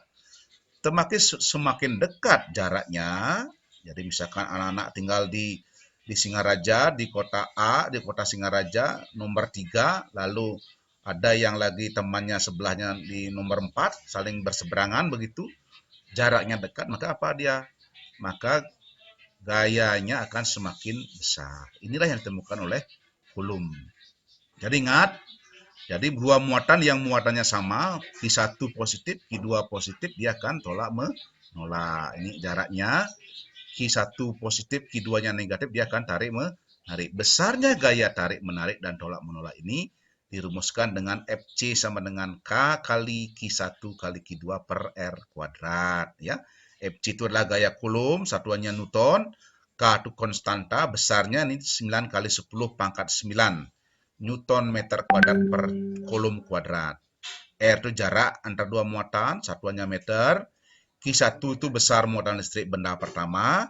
Semakin dekat jaraknya. Jadi misalkan anak-anak tinggal di Singaraja, di kota A, di kota Singaraja, nomor 3, lalu ada yang lagi temannya sebelahnya di nomor 4, saling berseberangan begitu, jaraknya dekat, maka apa dia? Maka gayanya akan semakin besar. Inilah yang ditemukan oleh Coulomb. Jadi ingat, jadi dua muatan yang muatannya sama, Q1 positif, Q2 positif, dia akan tolak menolak. Ini jaraknya, Q1 positif, Q2-nya negatif, dia akan tarik menarik. Besarnya gaya tarik menarik dan tolak menolak ini dirumuskan dengan Fc sama dengan K kali Q1 kali Q2 per R kuadrat. Ya. Fc itu adalah gaya Coulomb, satuannya Newton, K itu konstanta, besarnya ini 9 kali 10 pangkat 9. Newton meter kuadrat per Coulomb kuadrat. R itu jarak antara dua muatan, satuannya meter. Q1 itu besar muatan listrik benda pertama.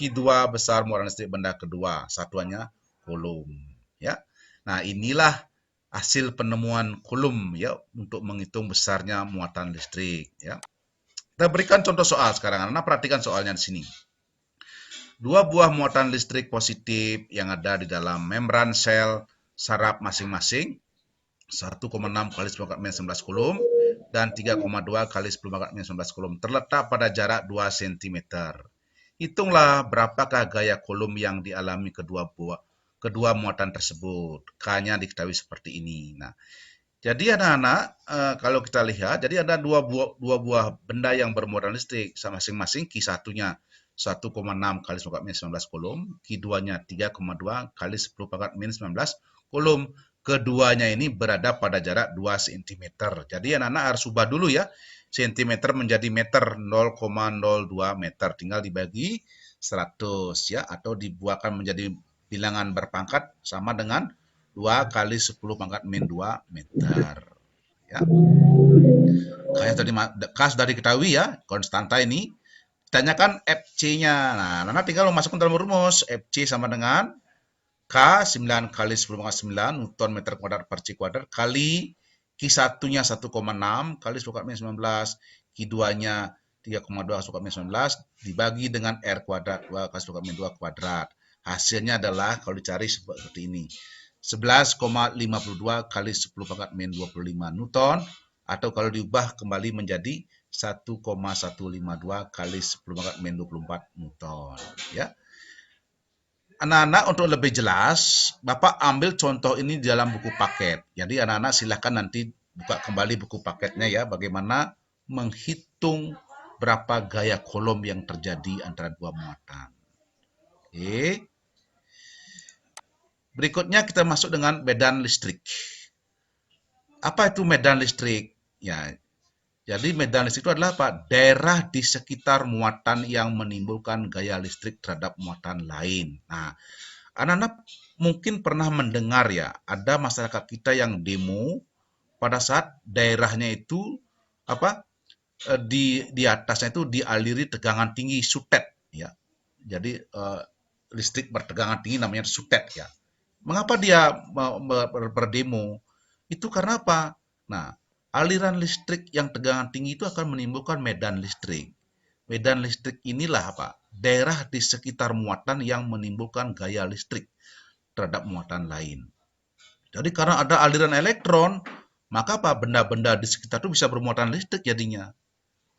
Q2 besar muatan listrik benda kedua, satuannya Coulomb. Ya. Nah, inilah hasil penemuan Coulomb ya untuk menghitung besarnya muatan listrik. Ya. Kita berikan contoh soal sekarang. Anak perhatikan soalnya di sini. Dua buah muatan listrik positif yang ada di dalam membran sel saraf masing-masing 1,6 kali 10 minus 19 Coulomb dan 3,2 kali 10 minus 19 Coulomb terletak pada jarak 2 cm. Hitunglah berapakah gaya Coulomb yang dialami kedua muatan tersebut. K-nya diketahui seperti ini. Nah, jadi anak-anak kalau kita lihat, jadi ada dua buah benda yang bermuatan listrik masing-masing Q1-nya 1,6 kali 10 minus 19 Coulomb, Q2-nya 3,2 kali 10 minus 19 Coulomb. Keduanya ini berada pada jarak 2 cm. Jadi anak-anak harus ubah dulu ya. Cm menjadi meter 0,02 meter. Tinggal dibagi 100 ya. Atau dibuatkan menjadi bilangan berpangkat sama dengan 2 kali 10 pangkat min 2 meter. Ya. Kayak sudah diketahui ya. Konstanta ini. Tanyakan Fc-nya. Nah, Nana tinggal memasukkan dalam rumus. Fc sama dengan K 9 kali 10 pangkat 9 Newton meter kuadrat per C kuadrat kali Q1-nya 1,6 kali 10 minus 19, Q2-nya 3,2 kali 10 minus 19 dibagi dengan R kuadrat 2 kali 10 minus 2 kuadrat. Hasilnya adalah kalau dicari seperti ini. 11,52 kali 10 pangkat min 25 Newton atau kalau diubah kembali menjadi 1,152 kali 10 pangkat min 24 Newton. Ya. Anak-anak untuk lebih jelas, Bapak ambil contoh ini di dalam buku paket. Jadi anak-anak silahkan nanti buka kembali buku paketnya ya, bagaimana menghitung berapa gaya Coulomb yang terjadi antara dua muatan. Oke. Berikutnya kita masuk dengan medan listrik. Apa itu medan listrik? Ya, jadi medan listrik itu adalah apa? Daerah di sekitar muatan yang menimbulkan gaya listrik terhadap muatan lain. Nah, anak-anak mungkin pernah mendengar ya, ada masyarakat kita yang demo pada saat daerahnya itu apa? Di atasnya itu dialiri tegangan tinggi sutet ya. Jadi listrik bertegangan tinggi namanya sutet ya. Mengapa dia berdemo? Itu karena apa? Nah, aliran listrik yang tegangan tinggi itu akan menimbulkan medan listrik. Medan listrik inilah apa? Daerah di sekitar muatan yang menimbulkan gaya listrik terhadap muatan lain. Jadi karena ada aliran elektron, maka apa? Benda-benda di sekitar itu bisa bermuatan listrik jadinya.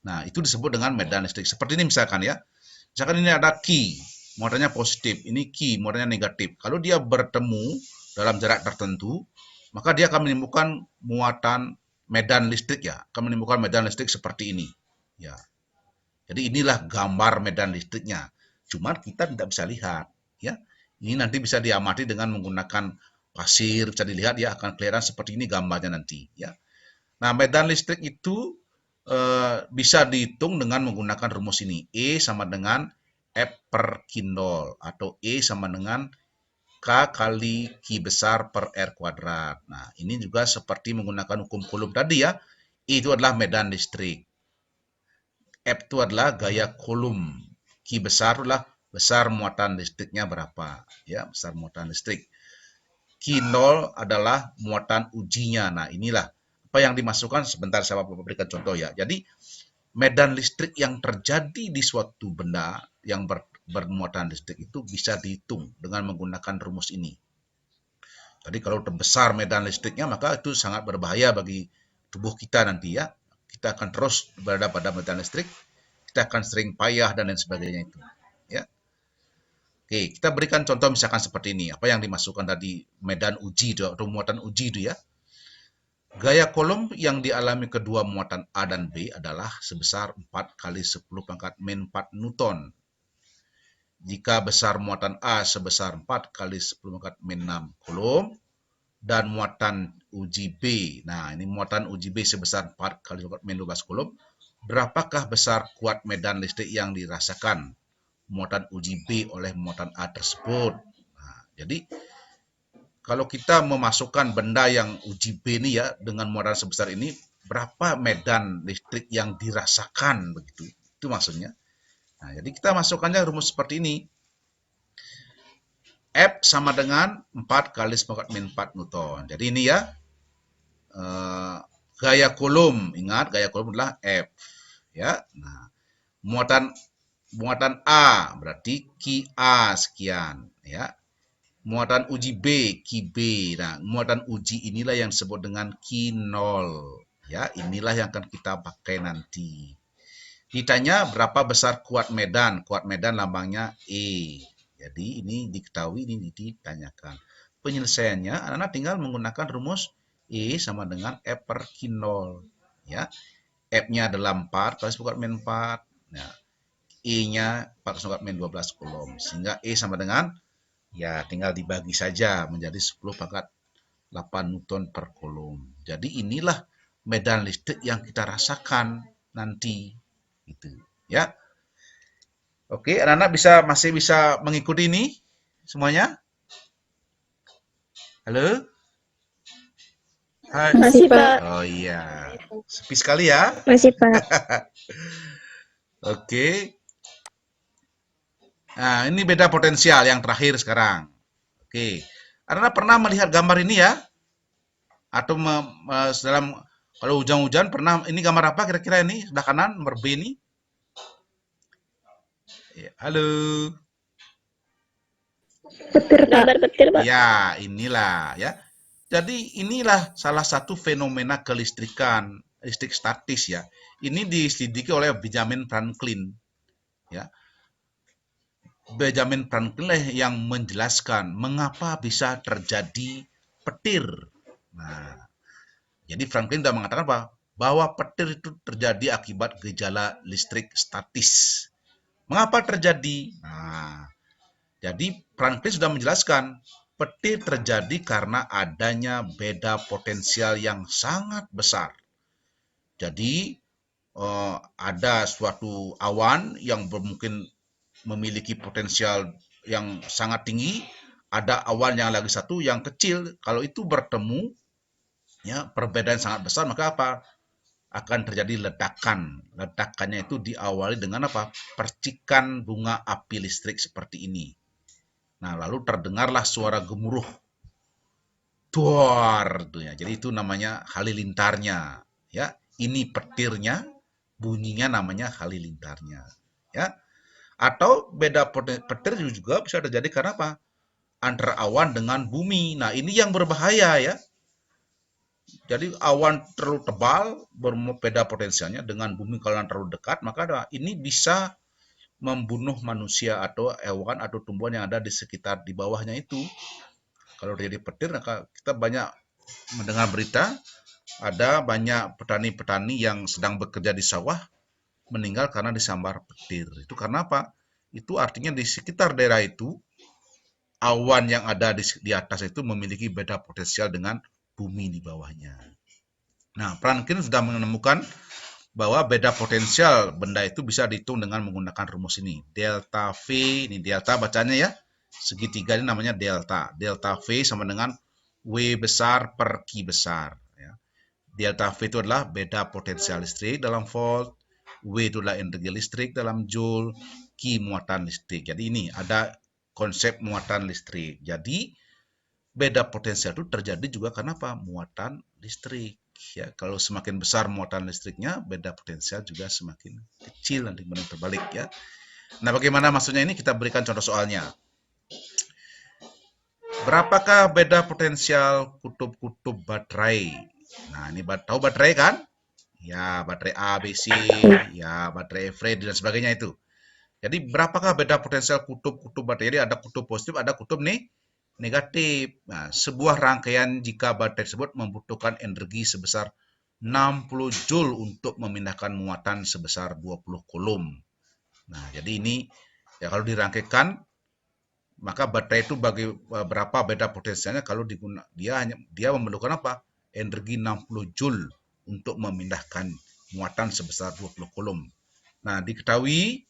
Nah, itu disebut dengan medan listrik. Seperti ini misalkan ya. Misalkan ini ada Q, muatannya positif. Ini Q, muatannya negatif. Kalau dia bertemu dalam jarak tertentu, maka dia akan menimbulkan muatan medan listrik ya. Akan menimbulkan medan listrik seperti ini. Ya. Jadi inilah gambar medan listriknya. Cuma kita tidak bisa lihat. Ya. Ini nanti bisa diamati dengan menggunakan pasir. Bisa dilihat ya, akan kelihatan seperti ini gambarnya nanti. Ya. Nah, medan listrik itu bisa dihitung dengan menggunakan rumus ini. E sama dengan F per Kindol atau E sama dengan K kali Q besar per R kuadrat. Nah, ini juga seperti menggunakan hukum Coulomb tadi ya. E itu adalah medan listrik. F itu adalah gaya Coulomb. Q besar adalah besar muatan listriknya berapa. Ya, besar muatan listrik. Q0 adalah muatan ujinya. Nah, inilah apa yang dimasukkan. Sebentar saya berikan contoh ya. Jadi, medan listrik yang terjadi di suatu benda yang bermuatan listrik itu bisa dihitung dengan menggunakan rumus ini. Jadi kalau terbesar medan listriknya, maka itu sangat berbahaya bagi tubuh kita nanti ya. Kita akan terus berada pada medan listrik, kita akan sering payah dan lain sebagainya itu. Ya. Oke, kita berikan contoh misalkan seperti ini. Apa yang dimasukkan tadi medan uji itu, atau muatan uji itu ya. Gaya kolom yang dialami kedua muatan A dan B adalah sebesar 4 kali 10 pangkat min 4 Newton. Jika besar muatan A sebesar 4 kali 10 pangkat min 6 Coulomb dan muatan uji B. Nah, ini muatan uji B sebesar 4 kali 10 min 12 Coulomb. Berapakah besar kuat medan listrik yang dirasakan muatan uji B oleh muatan A tersebut? Nah, jadi kalau kita memasukkan benda yang uji B ini ya dengan muatan sebesar ini, berapa medan listrik yang dirasakan begitu? Itu maksudnya. Nah, jadi kita masukkannya rumus seperti ini. F sama dengan 4 kali 10 min 4 Newton. Jadi ini ya gaya Coulomb. Ingat gaya Coulomb adalah F. Ya. Nah, muatan A berarti QA sekian ya. Muatan uji B, QB. Nah, muatan uji inilah yang disebut dengan Q0. Ya, inilah yang akan kita pakai nanti. Ditanya berapa besar kuat medan. Kuat medan lambangnya E. Jadi ini diketahui, ini ditanyakan. Penyelesaiannya, anak-anak tinggal menggunakan rumus E sama dengan F per Q0. Ya. F-nya adalah 4 kali 10 min 4. Nah, E-nya 4 kali 10 min 12 Coulomb. Sehingga E sama dengan ya tinggal dibagi saja menjadi 10 pangkat 8 Newton per Coulomb. Jadi inilah medan listrik yang kita rasakan nanti. Gitu, ya. Oke, anak-anak masih bisa mengikuti ini semuanya? Halo? Hai. Masih, Pak. Oh iya. Sepi sekali ya. Masih, Pak. Oke. Nah, ini beda potensial yang terakhir sekarang. Oke. Anak-anak pernah melihat gambar ini ya? Atau dalam kalau hujan-hujan pernah, ini gambar apa kira-kira ini? Sebelah kanan, nomor B ini. Ya, halo. Petir, Pak. Gambar petir, Pak. Ya, inilah ya. Jadi inilah salah satu fenomena kelistrikan, listrik statis ya. Ini diselidiki oleh Benjamin Franklin. Ya. Benjamin Franklin lah yang menjelaskan mengapa bisa terjadi petir. Nah, jadi Franklin sudah mengatakan apa? Bahwa petir itu terjadi akibat gejala listrik statis. Mengapa terjadi? Nah, jadi Franklin sudah menjelaskan petir terjadi karena adanya beda potensial yang sangat besar. Jadi ada suatu awan yang mungkin memiliki potensial yang sangat tinggi, ada awan yang lagi satu yang kecil. Kalau itu bertemu, ya perbedaan sangat besar, maka apa? Akan terjadi ledakan. Ledakannya itu diawali dengan apa? Percikan bunga api listrik seperti ini. Nah, lalu terdengarlah suara gemuruh. Duar, ya. Jadi itu namanya halilintarnya, ya. Ini petirnya, bunyinya namanya halilintarnya, ya. Atau beda petir juga bisa terjadi karena apa? Antara awan dengan bumi. Nah, ini yang berbahaya ya. Jadi awan terlalu tebal, berbeda potensialnya dengan bumi kalau terlalu dekat, maka ini bisa membunuh manusia atau hewan atau tumbuhan yang ada di sekitar di bawahnya itu. Kalau terjadi petir, maka kita banyak mendengar berita, ada banyak petani-petani yang sedang bekerja di sawah, meninggal karena disambar petir. Itu karena apa? Itu artinya di sekitar daerah itu, awan yang ada di atas itu memiliki beda potensial dengan bumi di bawahnya. Nah, Franklin sudah menemukan bahwa beda potensial benda itu bisa dihitung dengan menggunakan rumus ini. Delta V, ini delta bacanya ya. Segitiga ini namanya delta. Delta V sama dengan W besar per Q besar. Ya. Delta V itu adalah beda potensial listrik dalam volt. W itu adalah energi listrik dalam joule, Q muatan listrik. Jadi ini ada konsep muatan listrik. Jadi beda potensial itu terjadi juga karena apa? Muatan listrik. Ya, kalau semakin besar muatan listriknya, beda potensial juga semakin kecil nanti terbalik ya. Nah, bagaimana maksudnya ini? Kita berikan contoh soalnya. Berapakah beda potensial kutub-kutub baterai? Nah, ini tahu baterai kan? Ya, baterai A, B, C, ya, baterai Eveready dan sebagainya itu. Jadi, berapakah beda potensial kutub-kutub baterai? Jadi, ada kutub positif, ada kutub negatif. Nah, sebuah rangkaian jika baterai tersebut membutuhkan energi sebesar 60 Joule untuk memindahkan muatan sebesar 20 Coulomb. Nah, jadi ini ya kalau dirangkaikan maka baterai itu bagi berapa beda potensialnya kalau dia memerlukan apa? Energi 60 Joule untuk memindahkan muatan sebesar 20 Coulomb. Nah, diketahui,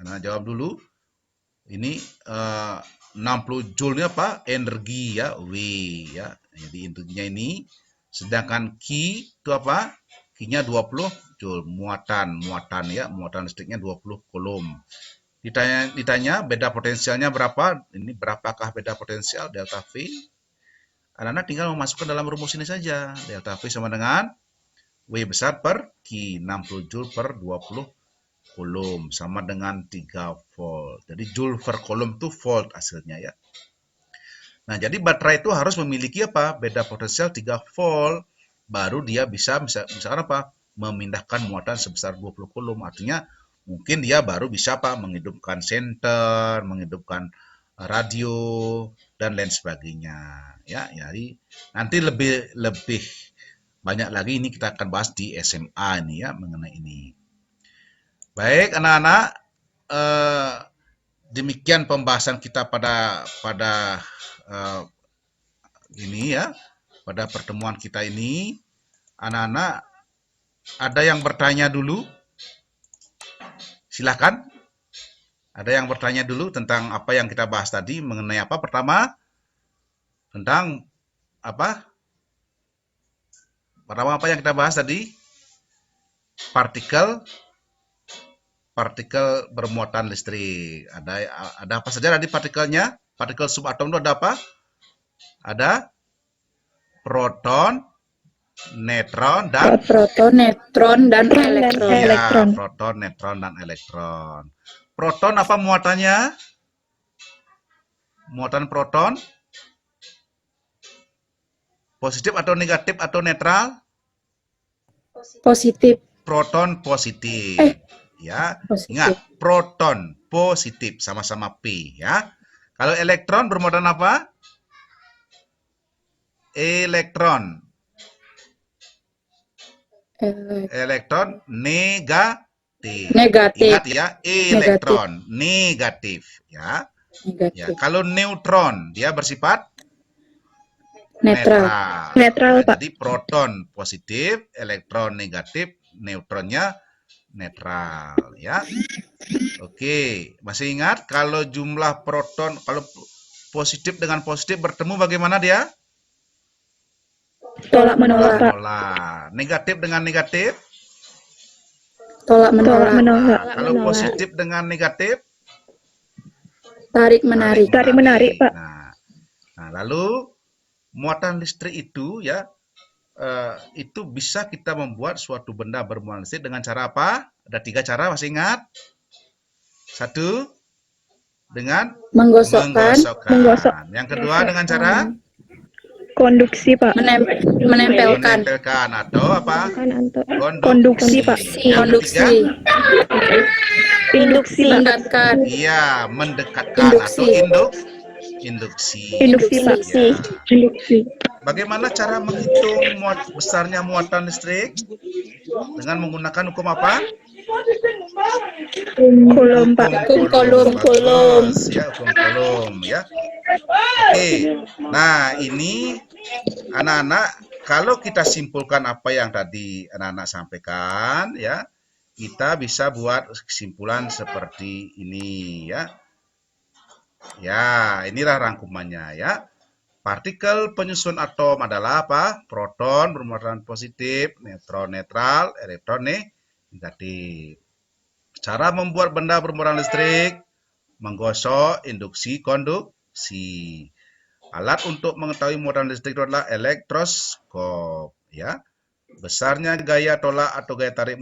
nah jawab dulu. Ini 60 Joule ini apa? Energi ya, W ya. Jadi energinya ini. Sedangkan Q itu apa? Q-nya 20 Joule, muatan ya, muatan listriknya 20 Coulomb. Ditanya beda potensialnya berapa? Ini berapakah beda potensial delta V? Anak-anak tinggal memasukkan dalam rumus ini saja. Delta V sama dengan W besar per Q, 60 Joule per 20 Coulomb sama dengan 3 volt. Jadi Joule per Coulomb itu volt hasilnya ya. Nah, jadi baterai itu harus memiliki apa? Beda potensial 3 volt. Baru dia bisa misalkan apa? Memindahkan muatan sebesar 20 Coulomb. Artinya mungkin dia baru bisa apa? Menghidupkan senter, menghidupkan radio dan lain sebagainya. Ya, jadi nanti lebih banyak lagi ini kita akan bahas di SMA ini ya mengenai ini. Baik, anak-anak, demikian pembahasan kita pada ini ya, pada pertemuan kita ini. Anak-anak, ada yang bertanya dulu? Silakan. Ada yang bertanya dulu tentang apa yang kita bahas tadi mengenai apa? Pertama, tentang apa? Pertama apa yang kita bahas tadi? Partikel bermuatan listrik. Ada apa saja tadi partikelnya? Partikel subatom itu ada apa? Ada proton, neutron, dan elektron. ya, proton, neutron, dan elektron. Proton apa muatannya? Muatan proton positif atau negatif atau netral? Positif. Proton positif. Ya, Positif. ingat proton positif sama-sama P ya. Kalau elektron bermuatan apa? Elektron negatif. Ingat ya, elektron negatif ya. Ya, kalau neutron dia bersifat netral. Netral, Nah, Pak. jadi proton positif, elektron negatif, neutronnya netral ya. Oke, masih ingat kalau jumlah proton kalau positif dengan positif bertemu bagaimana dia? Tolak menolak, Pak. Menolak. Negatif dengan negatif? Tolak menolak. Nah, kalau positif dengan negatif? Tarik menarik. Tarik menarik, Pak. Nah, lalu muatan listrik itu ya itu bisa kita membuat suatu benda bermuatan listrik dengan cara apa? Ada 3 cara, masih ingat? 1 dengan Menggosokkan. Yang kedua dengan cara Konduksi, Pak. Menempelkan. atau apa? Konduksi, Pak. Yang ketiga? Induksi, Pak. Mendekatkan. Iya, mendekatkan atau induksi. Induksi, Pak. Ya. Induksi. Bagaimana cara menghitung besarnya muatan listrik? Dengan menggunakan hukum apa? Coulomb, Pak. Hukum Coulomb. Bagus, ya, hukum Coulomb ya. Oke. Nah, ini anak-anak kalau kita simpulkan apa yang tadi anak-anak sampaikan ya, kita bisa buat kesimpulan seperti ini ya. Ya, inilah rangkumannya ya. Partikel penyusun atom adalah apa? Proton bermuatan positif, neutron netral, elektron negatif. Cara membuat benda bermuatan listrik, menggosok, induksi, konduksi. Alat untuk mengetahui muatan listrik itu adalah elektroskop, ya. Besarnya gaya tolak atau gaya tarik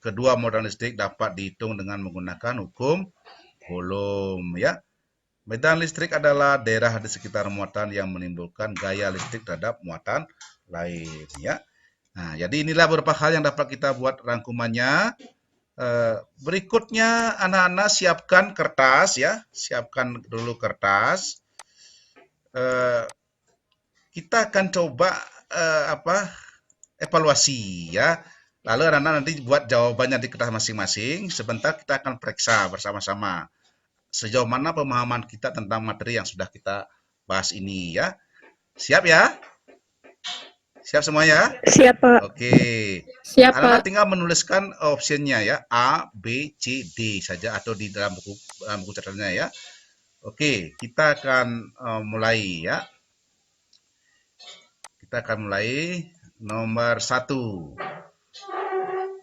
kedua muatan listrik dapat dihitung dengan menggunakan hukum Coulomb, ya. Medan listrik adalah daerah di sekitar muatan yang menimbulkan gaya listrik terhadap muatan lain, ya. Nah, jadi inilah beberapa hal yang dapat kita buat rangkumannya. Berikutnya anak-anak siapkan kertas, ya. Siapkan dulu kertas. Kita akan coba evaluasi, ya. Lalu anak-anak nanti buat jawabannya di kertas masing-masing. Sebentar kita akan periksa bersama-sama sejauh mana pemahaman kita tentang materi yang sudah kita bahas ini, ya. Siap ya? Siap semua ya? Siap, Pak. Oke. Siap, Anak-anak Pak. tinggal menuliskan optionnya, ya. A, B, C, D saja atau di dalam buku catatannya, ya. Oke, kita akan mulai, ya. Kita akan mulai. Nomor 1.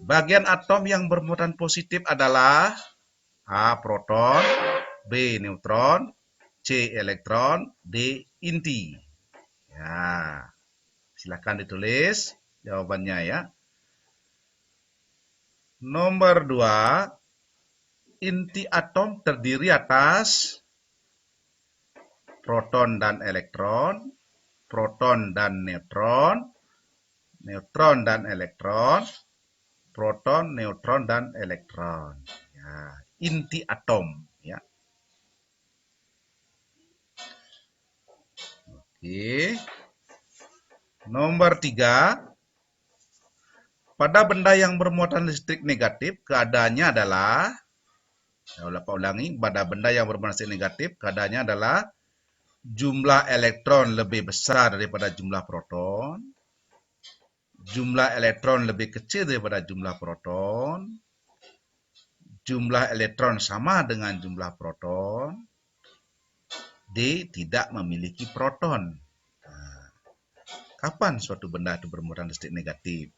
Bagian atom yang bermuatan positif adalah A. Proton, B. Neutron, C. Elektron, D. Inti. Ya, silakan ditulis jawabannya, ya. Nomor 2. Inti atom terdiri atas proton dan elektron, proton dan neutron, neutron dan elektron, proton, neutron, dan elektron. Ya, inti atom, ya. Oke. Nomor 3. Pada benda yang bermuatan listrik negatif, keadaannya adalah, saya ulangi, pada benda yang bermuatan listrik negatif, keadaannya adalah jumlah elektron lebih besar daripada jumlah proton, jumlah elektron lebih kecil daripada jumlah proton, jumlah elektron sama dengan jumlah proton, D. Tidak memiliki proton. Nah, kapan suatu benda itu bermuatan listrik negatif?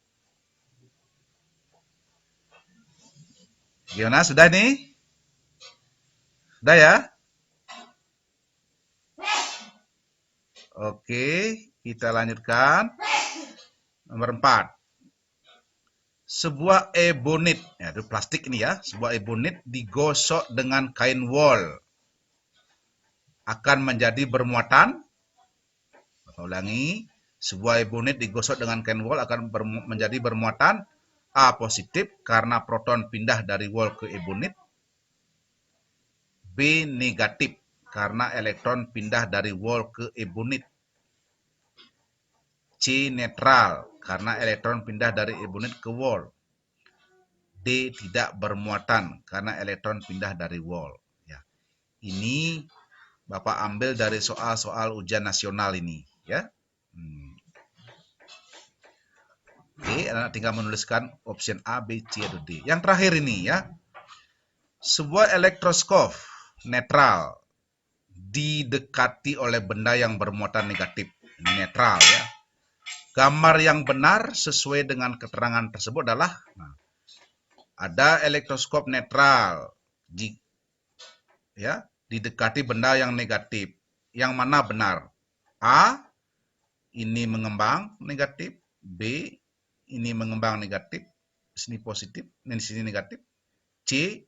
Gimana? Sudah nih? Sudah ya? Oke, kita lanjutkan. Nomor 4. Sebuah ebonit, ya, itu plastik ini, ya. Sebuah ebonit digosok dengan kain wol akan menjadi bermuatan. Saya ulangi, sebuah ebonit digosok dengan kain wol akan menjadi bermuatan A. Positif karena proton pindah dari wol ke ebonit. B. Negatif karena elektron pindah dari wol ke ebonit. C. Netral karena elektron pindah dari ebonit ke wol. D. Tidak bermuatan karena elektron pindah dari wol. Ya. Ini Bapak ambil dari soal-soal ujian nasional ini, ya. Oke, anak tinggal menuliskan option A, B, C, atau D. Yang terakhir ini, ya. Sebuah elektroskop netral didekati oleh benda yang bermuatan negatif. Ini netral, ya. Gambar yang benar sesuai dengan keterangan tersebut adalah, ada elektroskop netral, ya, didekati benda yang negatif. Yang mana benar? A. Ini mengembang negatif. B. Ini mengembang negatif. Sini positif, di sini negatif. C.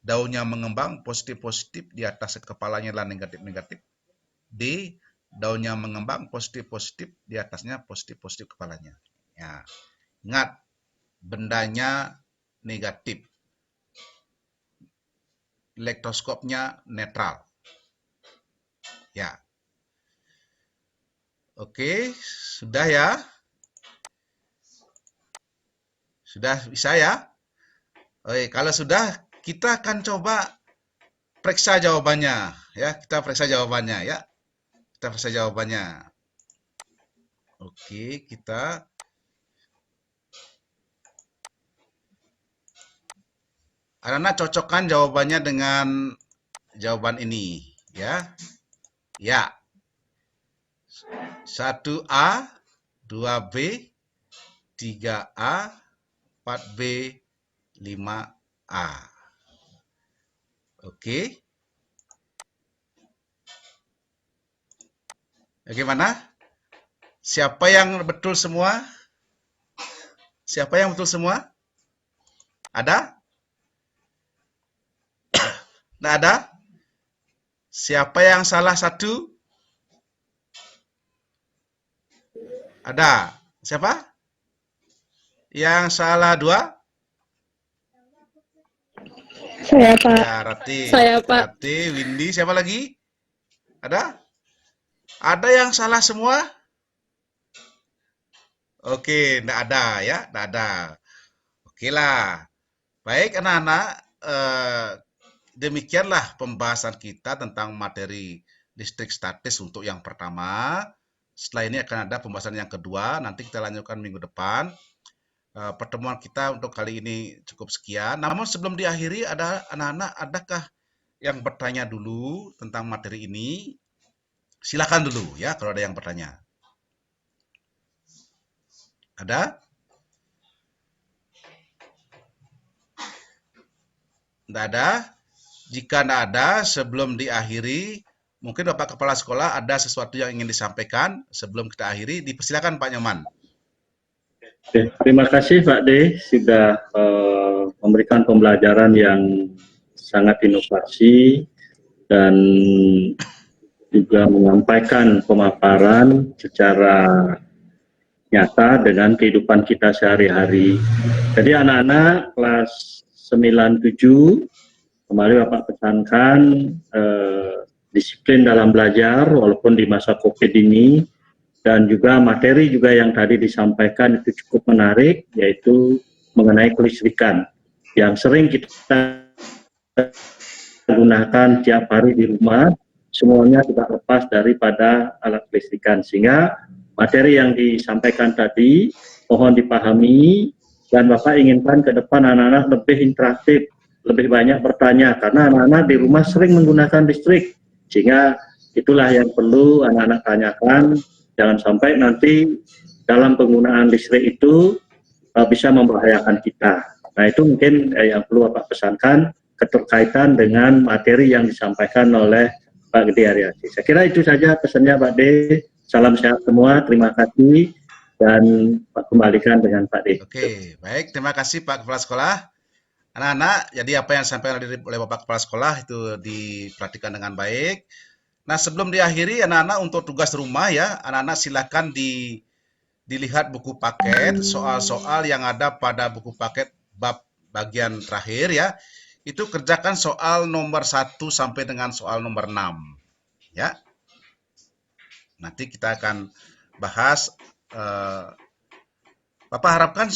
Daunnya mengembang positif-positif, di atas kepalanya adalah negatif-negatif. D. Daunnya mengembang positif-positif, di atasnya positif-positif kepalanya. Ya. Ingat, bendanya negatif. Elektroskopnya netral. Ya. Oke, sudah ya? Sudah bisa ya? Oke, kalau sudah, kita akan coba periksa jawabannya, ya. Kita periksa jawabannya, ya. Kita periksa jawabannya. Oke, kita anak-anak cocokkan jawabannya dengan jawaban ini, ya. Ya. 1A, 2B, 3A, 4B, 5A. Oke. Bagaimana? Siapa yang betul semua? Siapa yang betul semua? Ada? Nggak ada? Siapa yang salah satu? Ada. Siapa? Yang salah dua? Saya, Pak. Ya, Rati. Saya, Pak. Rati, Windy, siapa lagi? Ada? Ada yang salah semua? Oke, enggak ada ya, enggak ada. Oke lah. Baik anak-anak, demikianlah pembahasan kita tentang materi listrik statis untuk yang pertama. Setelah ini akan ada pembahasan yang kedua, nanti kita lanjutkan minggu depan. Pertemuan kita untuk kali ini cukup sekian. Namun sebelum diakhiri, ada anak-anak, adakah yang bertanya dulu tentang materi ini? Silakan dulu ya kalau ada yang bertanya. Ada? Tidak ada? Jika tidak ada, sebelum diakhiri, mungkin Bapak Kepala Sekolah ada sesuatu yang ingin disampaikan sebelum kita akhiri. Dipersilakan Pak Nyoman. Oke, terima kasih Pak D sudah memberikan pembelajaran yang sangat inovasi dan juga menyampaikan pemaparan secara nyata dengan kehidupan kita sehari-hari. Jadi anak-anak kelas 97 kemarin Bapak pesankan disiplin dalam belajar walaupun di masa COVID ini, dan juga materi juga yang tadi disampaikan itu cukup menarik, yaitu mengenai kelistrikan yang sering kita gunakan tiap hari di rumah, semuanya tidak lepas daripada alat kelistrikan. Sehingga materi yang disampaikan tadi mohon dipahami, dan Bapak inginkan ke depan anak-anak lebih interaktif, lebih banyak bertanya, karena anak-anak di rumah sering menggunakan listrik, sehingga itulah yang perlu anak-anak tanyakan. Jangan sampai nanti dalam penggunaan listrik itu bisa membahayakan kita. Nah itu mungkin yang perlu Bapak pesankan keterkaitan dengan materi yang disampaikan oleh Pak Gede Aryati. Saya kira itu saja pesannya Pak D. Salam sehat semua, terima kasih, dan Pak kembalikan dengan Pak D. Oke, baik. Terima kasih Pak Kepala Sekolah. Anak-anak, jadi apa yang disampaikan oleh Bapak Kepala Sekolah itu diperhatikan dengan baik. Nah, sebelum diakhiri, anak-anak untuk tugas rumah ya, anak-anak silakan dilihat buku paket, soal-soal yang ada pada buku paket bab bagian terakhir ya. Itu kerjakan soal nomor 1 sampai dengan soal nomor 6. Ya. Nanti kita akan bahas, Bapak harapkan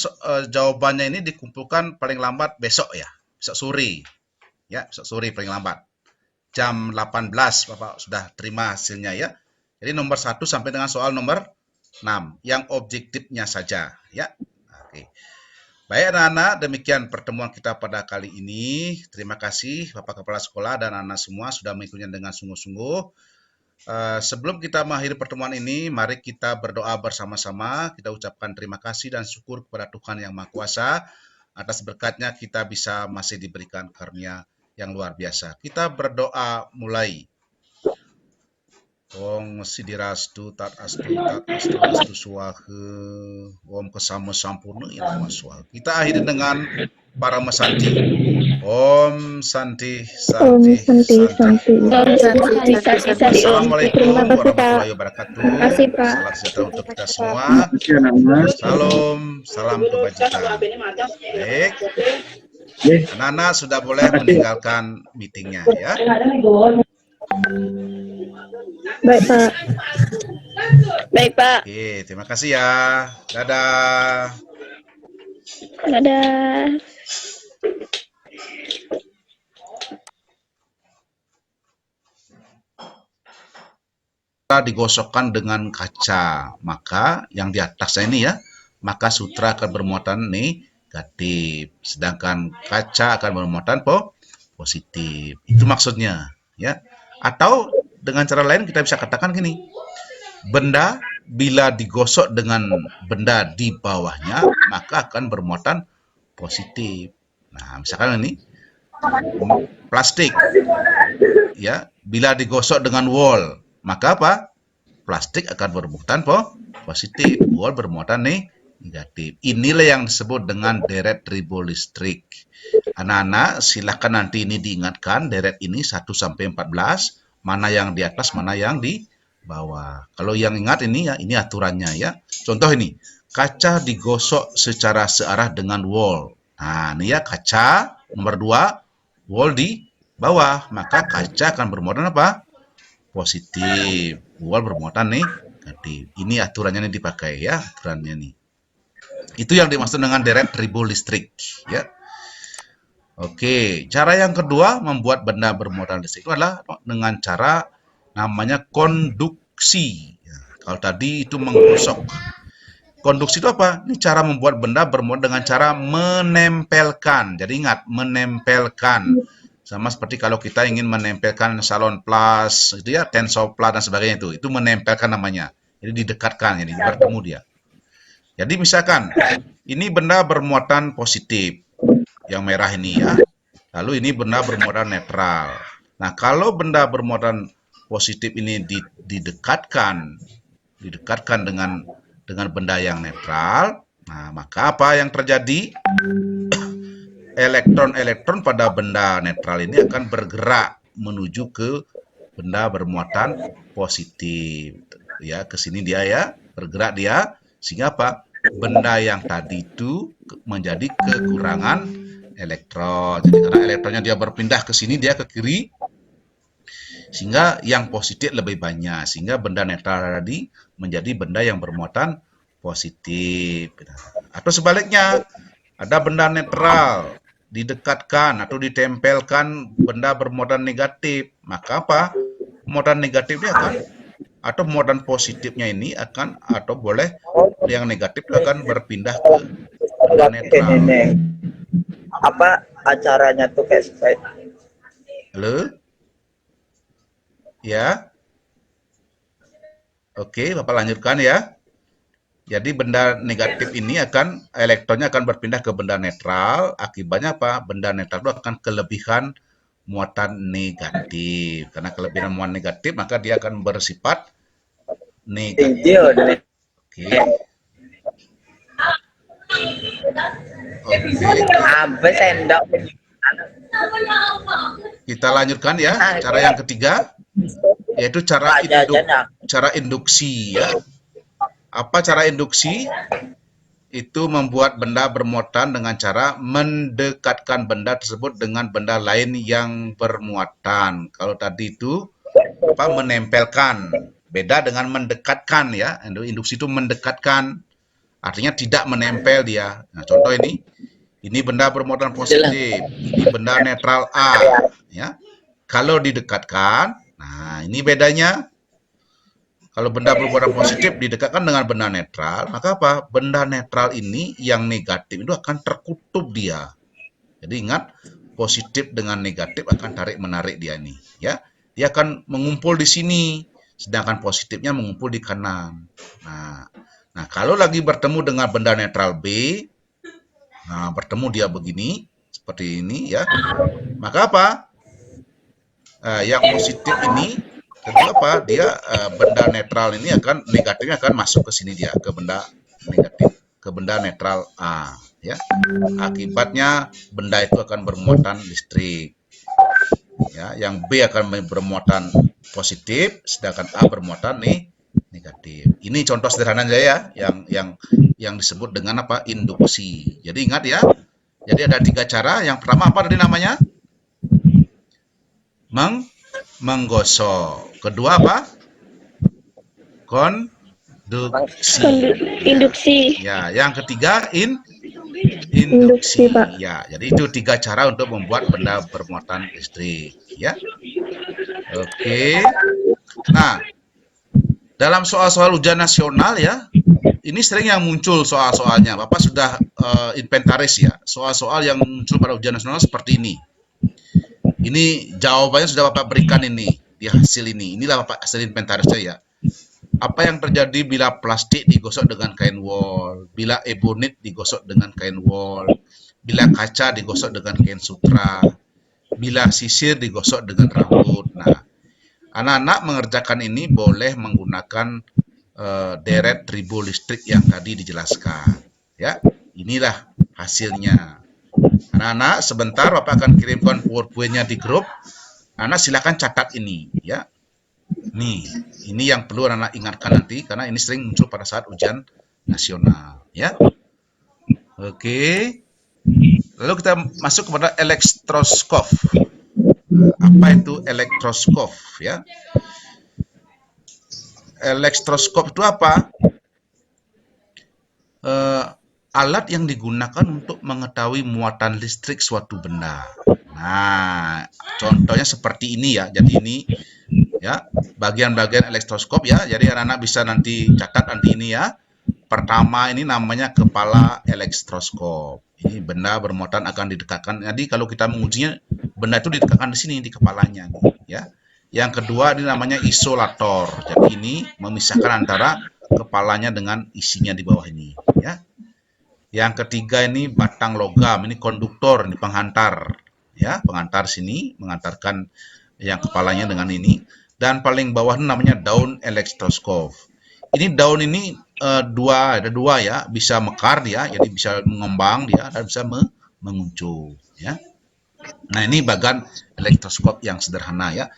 jawabannya ini dikumpulkan paling lambat besok ya, besok sore. Ya, besok sore paling lambat. Jam 18 Bapak sudah terima hasilnya ya. Jadi nomor 1 sampai dengan soal nomor 6 yang objektifnya saja ya. Oke. Baik anak-anak, demikian pertemuan kita pada kali ini. Terima kasih Bapak Kepala Sekolah dan anak semua sudah mengikutinya dengan sungguh-sungguh. Sebelum kita mengakhiri pertemuan ini, mari kita berdoa bersama-sama. Kita ucapkan terima kasih dan syukur kepada Tuhan Yang Maha Kuasa atas berkatnya kita bisa masih diberikan karunia yang luar biasa. Kita berdoa mulai. Om sidirastu tat astu swaha. Om kesama sampurna irama swaha. Kita akhiri dengan para mesanti. Om santi santi santi. Assalamualaikum warahmatullahi wabarakatuh. Terima kasih, Pak. Salam sejahtera untuk kita semua. Salam, salam kebajikan. Baik. Anak-anak sudah boleh meninggalkan meetingnya ya. Baik, Pak. Baik, Pak. Oke, terima kasih ya. Dadah. Dadah. Digosokkan dengan kaca, maka yang di atasnya ini ya, maka sutra akan bermuatan negatif, sedangkan kaca akan bermuatan positif. Itu maksudnya ya. Atau dengan cara lain kita bisa katakan gini, benda bila digosok dengan benda di bawahnya maka akan bermuatan positif. Nah, misalkan ini plastik ya, bila digosok dengan wol maka apa? plastik akan bermuatan positif, wall bermuatan negatif. Inilah yang disebut dengan deret tribolistrik. Anak-anak, silakan nanti ini diingatkan, deret ini 1 sampai 14, mana yang di atas, mana yang di bawah. Kalau yang ingat ini ya, ini aturannya ya. Contoh ini, kaca digosok secara searah dengan wall. Nah, ini ya kaca, nomor 2, wall di bawah, maka kaca akan bermuatan apa? Positif, wall bermuatan negatif. Ini aturannya nih dipakai ya, aturannya nih. Itu yang dimaksud dengan deret tribolistrik ya. Oke, cara yang kedua membuat benda bermuatan listrik itu adalah dengan cara namanya konduksi. Ya, kalau tadi itu menggosok. Konduksi itu apa? Ini cara membuat benda bermuatan dengan cara menempelkan. Jadi ingat, menempelkan. Sama seperti kalau kita ingin menempelkan salon plus, itu ya, tensor plus dan sebagainya itu menempelkan namanya. Jadi didekatkan, jadi bertemu dia. Jadi misalkan ini benda bermuatan positif, yang merah ini ya. Lalu ini benda bermuatan netral. Nah, kalau benda bermuatan positif ini didekatkan dengan benda yang netral, nah maka apa yang terjadi? Elektron-elektron pada benda netral ini akan bergerak menuju ke benda bermuatan positif. Ya, ke sini dia ya, bergerak dia, sehingga apa? Benda yang tadi itu menjadi kekurangan elektron. Jadi karena elektronnya dia berpindah ke sini, dia ke kiri, sehingga yang positif lebih banyak. Sehingga benda netral tadi menjadi benda yang bermuatan positif. Atau sebaliknya, ada benda netral didekatkan atau ditempelkan benda bermuatan negatif. Maka apa? Muatan negatifnya akan, atau muatan positifnya ini akan, atau boleh yang negatif akan berpindah ke benda netral. Apa acaranya tuh kayak Halo? Ya? Oke, Bapak lanjutkan ya. Jadi benda negatif ini akan, elektronnya akan berpindah ke benda netral. Akibatnya apa? Benda netral itu akan kelebihan muatan negatif. Karena kelebihan muatan negatif, maka dia akan bersifat negatif. Oke. Apa sendok? Kita lanjutkan ya. Cara yang ketiga, yaitu cara induksi ya. Apa cara induksi? Itu membuat benda bermuatan dengan cara mendekatkan benda tersebut dengan benda lain yang bermuatan. Kalau tadi itu apa, menempelkan, beda dengan mendekatkan ya. Induksi itu mendekatkan, artinya tidak menempel dia. Nah, contoh ini benda bermuatan positif, ini benda netral A ya. Kalau didekatkan, nah ini bedanya. Kalau benda bermuatan positif didekatkan dengan benda netral, maka apa? Benda netral ini yang negatif itu akan terkutub dia. Jadi ingat, positif dengan negatif akan tarik-menarik dia ini. Ya, dia akan mengumpul di sini, sedangkan positifnya mengumpul di kanan. Nah, kalau lagi bertemu dengan benda netral B, nah bertemu dia begini, seperti ini ya. Maka apa? Yang positif ini, kedua apa? Dia benda netral ini akan, negatifnya akan masuk ke sini dia, ke benda negatif, ke benda netral A ya. Akibatnya benda itu akan bermuatan listrik. Ya, yang B akan bermuatan positif, sedangkan A bermuatan negatif. Ini contoh sederhana saja ya, yang disebut dengan apa? Induksi. Jadi ingat ya. Jadi ada 3 cara. Yang pertama apa tadi namanya? Menggosok. Kedua apa? Konduksi. Induksi. Ya, yang ketiga Induksi, Pak. Ya, jadi itu 3 cara untuk membuat benda bermuatan listrik. Ya. Oke. Nah, dalam soal-soal ujian nasional ya, ini sering yang muncul soal-soalnya. Bapak sudah inventaris ya, soal-soal yang muncul pada ujian nasional seperti ini. Ini jawabannya sudah Bapak berikan ini di hasil ini. Inilah Bapak hasil inventarisnya ya. Apa yang terjadi bila plastik digosok dengan kain wol, bila ebonit digosok dengan kain wol, bila kaca digosok dengan kain sutra, bila sisir digosok dengan rambut. Nah, Anak-anak mengerjakan ini boleh menggunakan deret tribolistrik yang tadi dijelaskan. Ya, inilah hasilnya. Anak-anak, sebentar Bapak akan kirimkan PowerPoint-nya di grup. Anak silakan catat ini, ya. Nih, ini yang perlu anak ingatkan nanti karena ini sering muncul pada saat ujian nasional, ya. Oke. Lalu kita masuk kepada elektroskop. Apa itu elektroskop, ya? Elektroskop itu apa? Alat yang digunakan untuk mengetahui muatan listrik suatu benda. Nah, contohnya seperti ini ya. Jadi ini ya, bagian-bagian elektroskop ya. Jadi anak-anak bisa nanti catat nanti ini ya. Pertama ini namanya kepala elektroskop. Ini benda bermuatan akan didekatkan. Jadi kalau kita mengujinya, benda itu didekatkan di sini di kepalanya, ya. Yang kedua ini namanya isolator. Jadi ini memisahkan antara kepalanya dengan isinya di bawah ini, ya. Yang ketiga ini batang logam, ini konduktor, ini penghantar, ya, penghantar sini mengantarkan yang kepalanya dengan ini. Dan paling bawah ini namanya daun elektroskop. Ini daun ini ada dua ya, bisa mekar dia, jadi bisa mengembang dia dan bisa menguncup, ya. Nah, ini bagian elektroskop yang sederhana ya.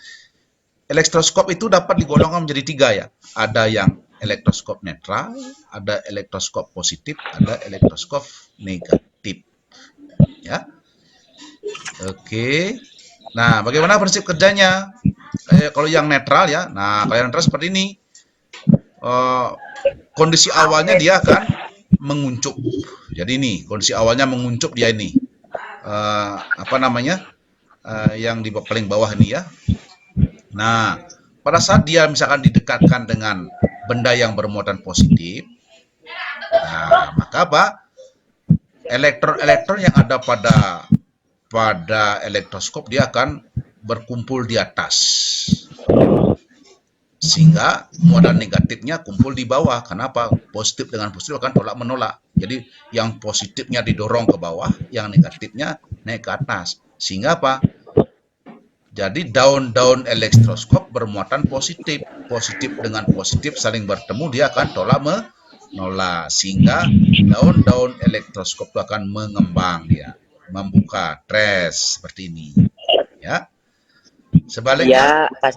Elektroskop itu dapat digolongkan menjadi tiga ya. Ada yang elektroskop netral, ada elektroskop positif, ada elektroskop negatif. Ya. Oke. Nah, bagaimana prinsip kerjanya? Kalau yang netral ya. Nah, kalau yang netral seperti ini. Kondisi awalnya dia akan menguncup. Jadi ini kondisi awalnya menguncup dia ini. Apa namanya? Yang di paling bawah ini ya. Nah, pada saat dia misalkan didekatkan dengan benda yang bermuatan positif, nah, maka apa? Elektron-elektron yang ada pada elektroskop dia akan berkumpul di atas. Sehingga muatan negatifnya kumpul di bawah. Kenapa? Positif dengan positif akan tolak-menolak. Jadi yang positifnya didorong ke bawah, yang negatifnya naik ke atas. Sehingga apa? Jadi daun-daun elektroskop bermuatan positif. Positif dengan positif saling bertemu, dia akan tolak-menolak. Sehingga daun-daun elektroskop itu akan mengembang dia. Membuka, tres, seperti ini. Ya. Sebaliknya. Ya,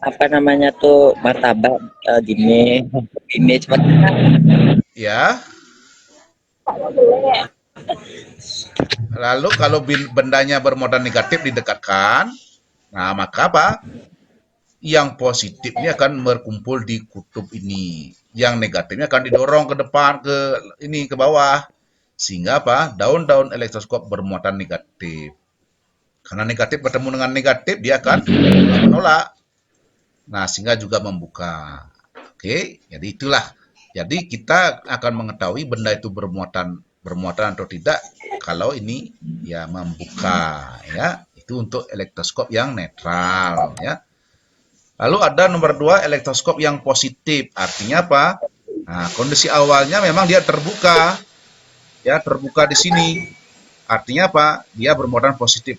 apa namanya tuh martabak gini seperti ya. Lalu kalau bendanya bermuatan negatif didekatkan, nah maka apa? Yang positif ini akan berkumpul di kutub ini, yang negatifnya akan didorong ke depan ke bawah, sehingga apa? Daun-daun elektroskop bermuatan negatif. Karena negatif bertemu dengan negatif, dia akan menolak. Nah, sehingga juga membuka. Oke, jadi itulah. Jadi kita akan mengetahui benda itu bermuatan atau tidak kalau ini ya membuka ya. Itu untuk elektroskop yang netral ya. Lalu ada nomor 2 elektroskop yang positif. Artinya apa? Nah, kondisi awalnya memang dia terbuka. Ya, terbuka di sini. Artinya apa? Dia bermuatan positif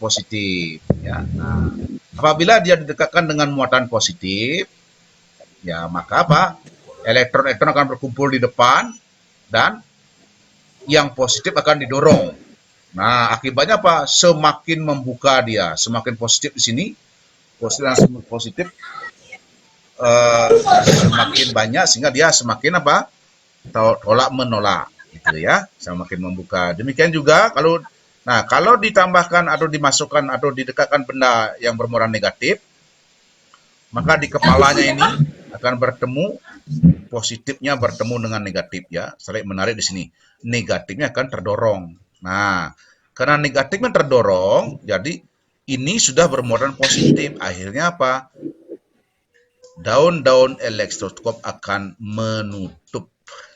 ya. Nah, apabila dia didekatkan dengan muatan positif, ya maka apa? Elektron-elektron akan berkumpul di depan dan yang positif akan didorong. Nah, akibatnya apa? Semakin membuka dia, semakin positif di sini, positif semakin banyak sehingga dia semakin apa? Tolak menolak, gitu ya, semakin membuka. Demikian juga kalau ditambahkan atau dimasukkan atau didekatkan benda yang bermuatan negatif, maka di kepalanya ini akan bertemu, positifnya bertemu dengan negatif ya, saling menarik di sini. Negatifnya akan terdorong. Nah, karena negatifnya terdorong, jadi ini sudah bermuatan positif. Akhirnya apa? Daun-daun elektroskop akan menutup.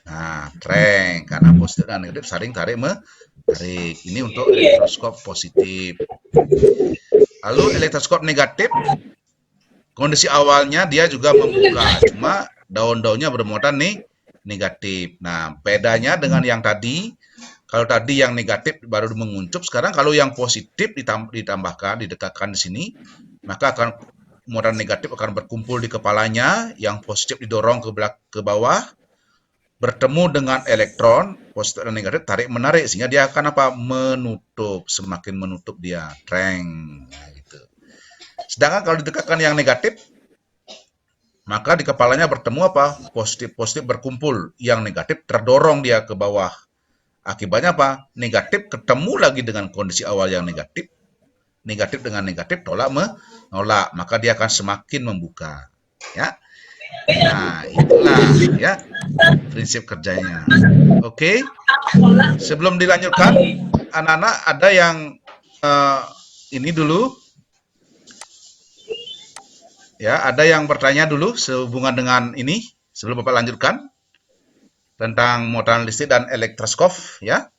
Nah, treng karena positif dan negatif saling tarik menarik. Ini untuk elektroskop positif. Lalu elektroskop negatif, kondisi awalnya dia juga membuka, cuma daun-daunnya bermuatan negatif. Nah, bedanya dengan yang tadi, kalau tadi yang negatif baru menguncup, sekarang kalau yang positif ditambahkan, didekatkan di sini, maka akan muatan negatif akan berkumpul di kepalanya, yang positif didorong ke bawah, bertemu dengan elektron, positif dan negatif, tarik-menarik, sehingga dia akan apa? Menutup, semakin menutup dia, treng. Nah, gitu. Sedangkan kalau didekatkan yang negatif, maka di kepalanya bertemu apa? Positif-positif berkumpul, yang negatif terdorong dia ke bawah. Akibatnya apa? Negatif ketemu lagi dengan kondisi awal yang negatif, negatif dengan negatif tolak menolak, maka dia akan semakin membuka. Ya, nah itulah ya prinsip kerjanya. Oke, sebelum dilanjutkan, anak-anak ada yang ini dulu, ya ada yang bertanya dulu sehubungan dengan ini sebelum Bapak lanjutkan tentang muatan listrik dan elektroskop, ya.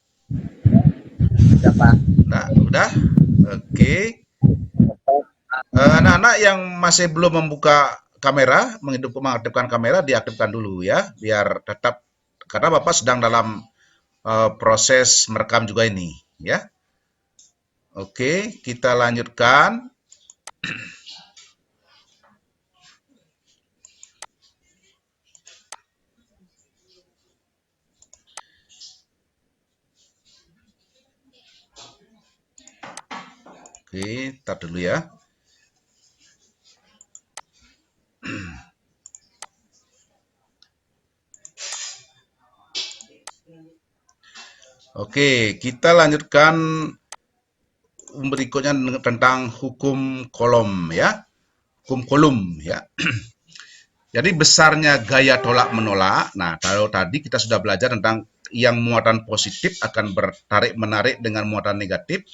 Nah, udah. Oke. Anak-anak yang masih belum membuka kamera, mengaktifkan kamera, diaktifkan dulu ya, biar tetap, karena Bapak sedang dalam proses merekam juga ini, ya. Oke, kita lanjutkan. Oke, tar dulu ya. Oke, kita lanjutkan berikutnya tentang hukum kolom ya. Hukum kolom ya. Jadi besarnya gaya tolak menolak. Nah, kalau tadi kita sudah belajar tentang yang muatan positif akan bertarik menarik dengan muatan negatif.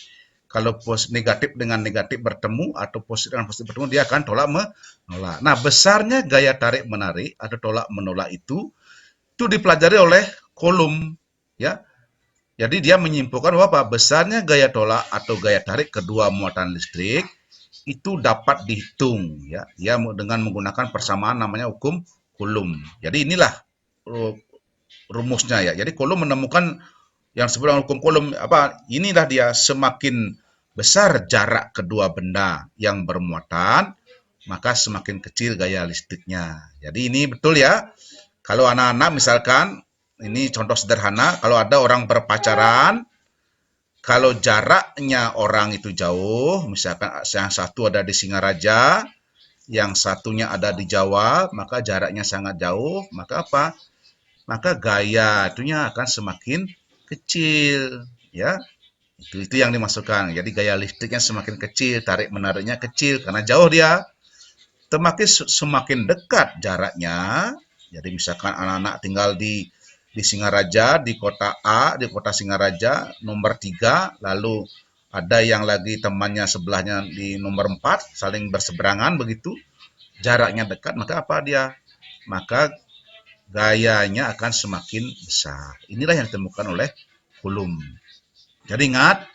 Kalau negatif dengan negatif bertemu atau positif dengan positif bertemu, dia akan tolak menolak. Nah, besarnya gaya tarik menarik atau tolak menolak itu dipelajari oleh Coulomb, ya. Jadi dia menyimpulkan bahwa besarnya gaya tolak atau gaya tarik kedua muatan listrik itu dapat dihitung, ya. Dia dengan menggunakan persamaan namanya hukum Coulomb. Jadi inilah rumusnya ya. Jadi Coulomb menemukan yang disebut dengan hukum Coulomb apa? Inilah dia, semakin besar jarak kedua benda yang bermuatan, maka semakin kecil gaya listriknya. Jadi ini betul ya. Kalau anak-anak misalkan, ini contoh sederhana, kalau ada orang berpacaran, kalau jaraknya orang itu jauh, misalkan yang satu ada di Singaraja, yang satunya ada di Jawa, maka jaraknya sangat jauh, maka apa? Maka gaya itunya akan semakin kecil, ya. Itu yang dimasukkan. Jadi gaya listriknya semakin kecil, tarik menariknya kecil karena jauh dia. Semakin dekat jaraknya. Jadi misalkan anak-anak tinggal di Singaraja, di kota A, di kota Singaraja nomor 3, lalu ada yang lagi temannya sebelahnya di nomor 4, saling berseberangan begitu. Jaraknya dekat, maka apa dia? Maka gayanya akan semakin besar. Inilah yang ditemukan oleh Coulomb. Jadi ingat,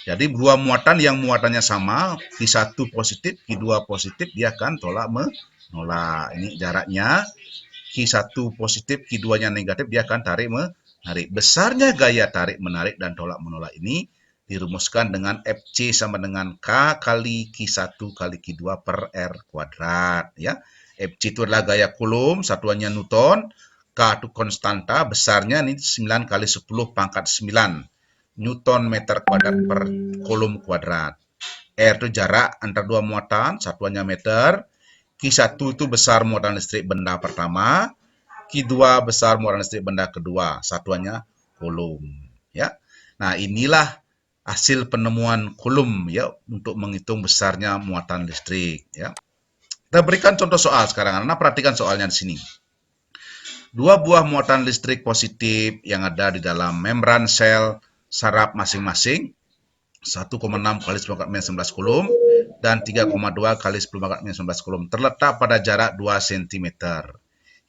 jadi dua muatan yang muatannya sama, Q1 positif, Q2 positif, dia akan tolak menolak. Ini jaraknya, Q1 positif, Q2-nya negatif, dia akan tarik menarik. Besarnya gaya tarik menarik dan tolak menolak ini dirumuskan dengan Fc sama dengan K kali Q1 kali Q2 per R kuadrat. Ya. Fc itu adalah gaya Coulomb, satuannya Newton, K itu konstanta, besarnya ini 9 kali 10 pangkat 9. Newton meter kuadrat per Coulomb kuadrat. R itu jarak antara dua muatan, satuannya meter. Q1 itu besar muatan listrik benda pertama. Q2 besar muatan listrik benda kedua, satuannya Coulomb. Ya. Nah, inilah hasil penemuan Coulomb ya untuk menghitung besarnya muatan listrik. Ya. Kita berikan contoh soal sekarang. Anak perhatikan soalnya di sini. Dua buah muatan listrik positif yang ada di dalam membran sel saraf masing-masing 1,6 kali 10 minus 19 Coulomb dan 3,2 kali 10 minus 19 Coulomb terletak pada jarak 2 cm.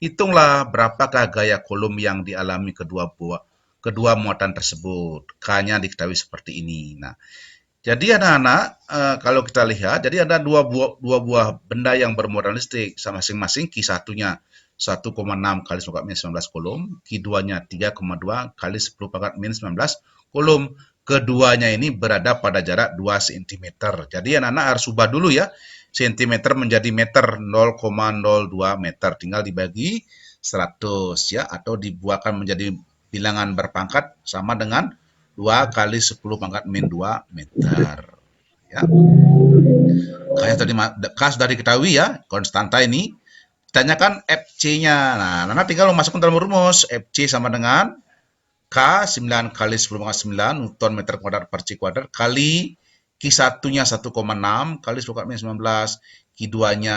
Hitunglah berapakah gaya Coulomb yang dialami kedua muatan tersebut. K-nya diketahui seperti ini. Nah, jadi anak-anak kalau kita lihat, jadi ada dua buah benda yang bermuatan listrik masing-masing Q1-nya 1,6 kali 10 minus 19 Coulomb, Q2-nya 3,2 kali 10 minus 19 Coulomb. Keduanya ini berada pada jarak 2 cm. Jadi anak-anak harus ubah dulu ya. sentimeter menjadi meter, 0,02 meter. Tinggal dibagi 100 ya, atau dibuatkan menjadi bilangan berpangkat sama dengan 2 kali 10 pangkat min 2 meter. Ya. Kayak tadi sudah diketahui ya, konstanta ini. Tanyakan FC-nya. Nah, Nana tinggal memasukkan dalam rumus. FC sama dengan K 9 kali 10 pangkat 9 Newton meter kuadrat per C kuadrat kali Q1-nya 1,6 kali 10 pangkat min 19, Q2-nya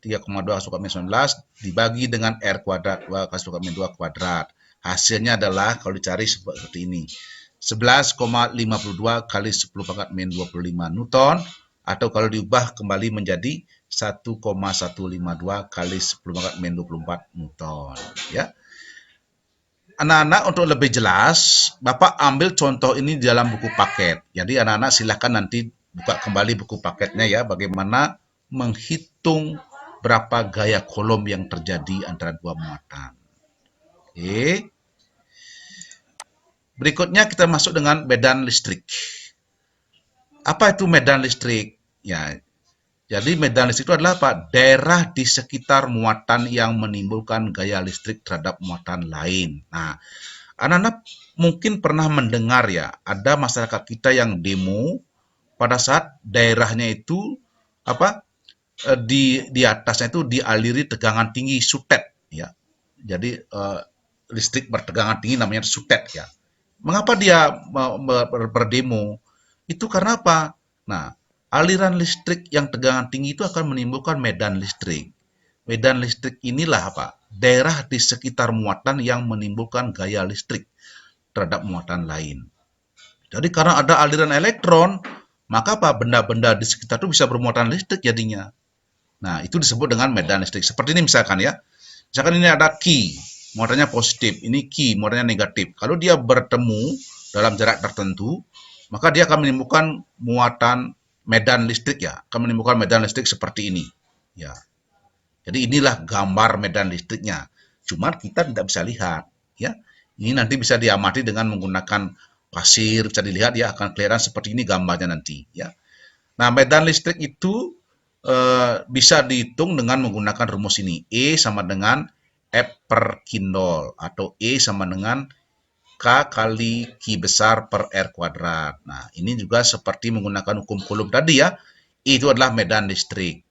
3,2 10 pangkat min 19 dibagi dengan R kuadrat 2 kali 10 pangkat min 2 kuadrat. Hasilnya adalah kalau dicari seperti ini. 11,52 kali 10 pangkat min 25 Newton, atau kalau diubah kembali menjadi 1,152 kali 10 pangkat min 24 Newton. Ya. Anak-anak, untuk lebih jelas, Bapak ambil contoh ini di dalam buku paket. Jadi anak-anak silahkan nanti buka kembali buku paketnya ya, bagaimana menghitung berapa gaya kolom yang terjadi antara dua muatan. Oke. Berikutnya kita masuk dengan medan listrik. Apa itu medan listrik? Ya, jadi medan listrik itu adalah apa? Daerah di sekitar muatan yang menimbulkan gaya listrik terhadap muatan lain. Nah, anak-anak mungkin pernah mendengar ya, ada masyarakat kita yang demo pada saat daerahnya itu apa? Di atasnya itu dialiri tegangan tinggi sutet ya. Jadi listrik bertegangan tinggi namanya sutet ya. Mengapa dia berdemo? Itu karena apa? Nah, aliran listrik yang tegangan tinggi itu akan menimbulkan medan listrik. Medan listrik inilah apa? Daerah di sekitar muatan yang menimbulkan gaya listrik terhadap muatan lain. Jadi karena ada aliran elektron, maka apa? Benda-benda di sekitar itu bisa bermuatan listrik jadinya. Nah, itu disebut dengan medan listrik. Seperti ini misalkan ya. Misalkan ini ada Q, muatannya positif. Ini Q, muatannya negatif. Kalau dia bertemu dalam jarak tertentu, maka dia akan menimbulkan muatan medan listrik ya, akan menimbulkan medan listrik seperti ini. Ya. Jadi inilah gambar medan listriknya. Cuma kita tidak bisa lihat ya. Ini nanti bisa diamati dengan menggunakan pasir, bisa dilihat ya, akan kelihatan seperti ini gambarnya nanti ya. Nah, medan listrik itu bisa dihitung dengan menggunakan rumus ini. E sama dengan F per Q0 atau E sama dengan K kali Q besar per R kuadrat. Nah, ini juga seperti menggunakan hukum Coulomb tadi ya. E itu adalah medan listrik.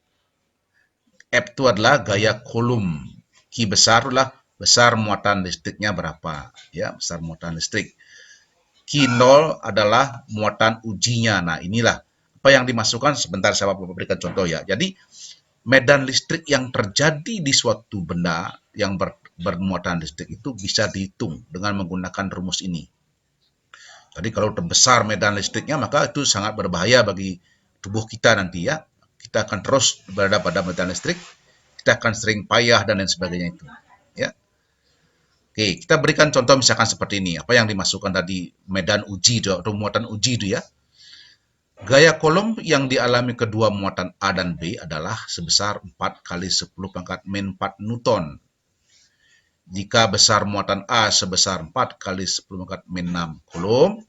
F itu adalah gaya Coulomb. Q besar adalah besar muatan listriknya berapa. Ya, besar muatan listrik. Q0 adalah muatan ujinya. Nah, inilah apa yang dimasukkan. Sebentar saya berikan contoh ya. Jadi, medan listrik yang terjadi di suatu benda yang bermuatan listrik itu bisa dihitung dengan menggunakan rumus ini. Jadi kalau terbesar medan listriknya, maka itu sangat berbahaya bagi tubuh kita nanti ya. Kita akan terus berada pada medan listrik, kita akan sering payah dan lain sebagainya itu. Ya. Oke, kita berikan contoh misalkan seperti ini. Apa yang dimasukkan tadi medan uji itu, atau muatan uji itu ya. Gaya Coulomb yang dialami kedua muatan A dan B adalah sebesar 4 kali 10 pangkat min 4 Newton. Jika besar muatan A sebesar 4 kali 10 pangkat min 6 Coulomb,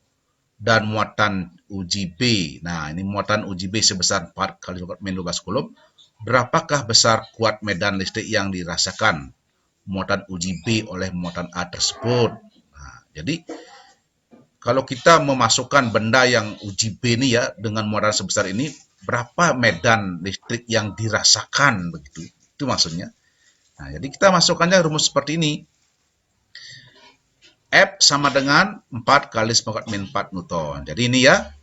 dan muatan uji B, nah ini muatan uji B sebesar 4 kali 10 pangkat min 12 Coulomb, berapakah besar kuat medan listrik yang dirasakan muatan uji B oleh muatan A tersebut? Nah, jadi kalau kita memasukkan benda yang uji B ini ya dengan muatan sebesar ini, berapa medan listrik yang dirasakan begitu? Itu maksudnya. Nah, jadi kita masukkannya rumus seperti ini. F sama dengan 4 kali 10 pangkat min 4 Newton. Jadi ini ya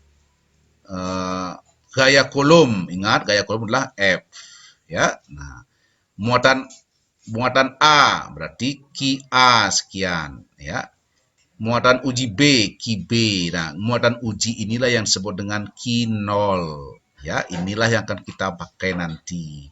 gaya Coulomb. Ingat gaya Coulomb adalah F. Ya. Nah, muatan A berarti QA sekian ya. Muatan uji B, QB. Nah, muatan uji inilah yang disebut dengan Q0. Ya, inilah yang akan kita pakai nanti.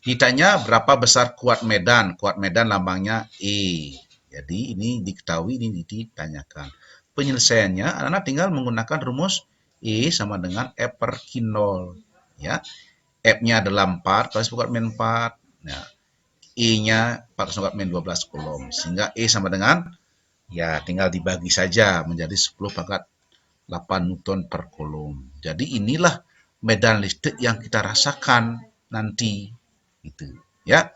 Ditanya berapa besar kuat medan. Kuat medan lambangnya E. Jadi ini diketahui, ini ditanyakan. Penyelesaiannya, anak-anak tinggal menggunakan rumus E sama dengan F per Q0. Ya. F-nya adalah 4 kali 10 pangkat min 4. Ya. E-nya 4 kali 10 pangkat min 12 Coulomb. Sehingga E sama dengan, ya tinggal dibagi saja menjadi 10 pangkat 8 Newton per Coulomb. Jadi inilah medan listrik yang kita rasakan nanti. Gitu. Ya.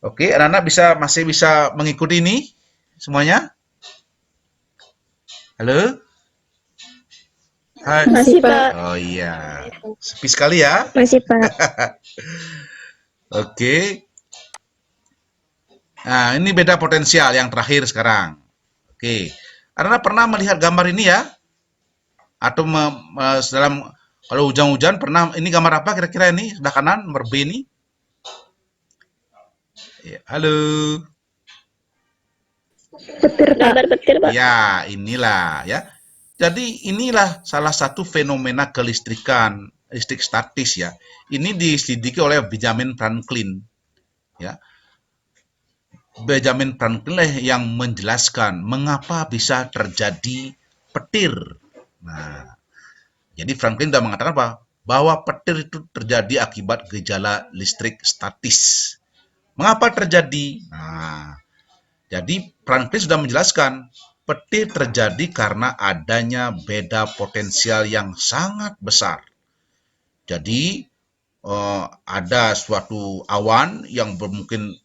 Oke, anak-anak masih bisa mengikuti ini semuanya? Halo? Hai. Masih, Pak. Oh iya. Sepi sekali ya. Masih, Pak. Oke. Nah, ini beda potensial yang terakhir sekarang. Oke. Anak-anak pernah melihat gambar ini ya? Atau dalam kalau hujan-hujan pernah, ini gambar apa kira-kira ini? Sebelah kanan, nomor B ini. Ya, halo. Petir, Pak. Gambar petir, Pak. Ya, inilah ya. Jadi inilah salah satu fenomena kelistrikan, listrik statis ya. Ini diselidiki oleh Benjamin Franklin. Ya. Benjamin Franklin lah yang menjelaskan mengapa bisa terjadi petir. Nah, jadi Franklin sudah mengatakan apa? Bahwa petir itu terjadi akibat gejala listrik statis. Mengapa terjadi? Nah, jadi Franklin sudah menjelaskan petir terjadi karena adanya beda potensial yang sangat besar. Jadi ada suatu awan yang mungkin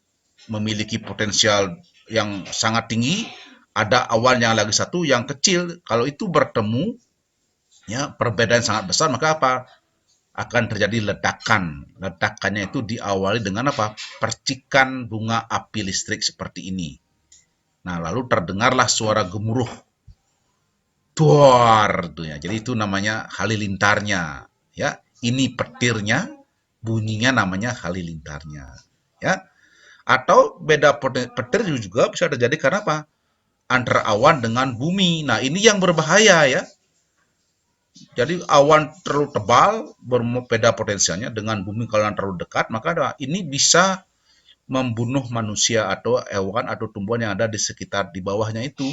memiliki potensial yang sangat tinggi, ada awan yang lagi satu yang kecil. Kalau itu bertemu, ya perbedaan sangat besar, maka apa? Akan terjadi ledakan. Ledakannya itu diawali dengan apa? Percikan bunga api listrik seperti ini. Nah, lalu terdengarlah suara gemuruh. Tuar, ya. Jadi itu namanya halilintarnya, ya. Ini petirnya, bunyinya namanya halilintarnya, ya. Atau beda petir juga bisa terjadi karena apa? Antara awan dengan bumi. Nah, ini yang berbahaya ya. Jadi awan terlalu tebal, berbeda potensialnya dengan bumi kalau terlalu dekat, maka ini bisa membunuh manusia atau hewan atau tumbuhan yang ada di sekitar di bawahnya itu.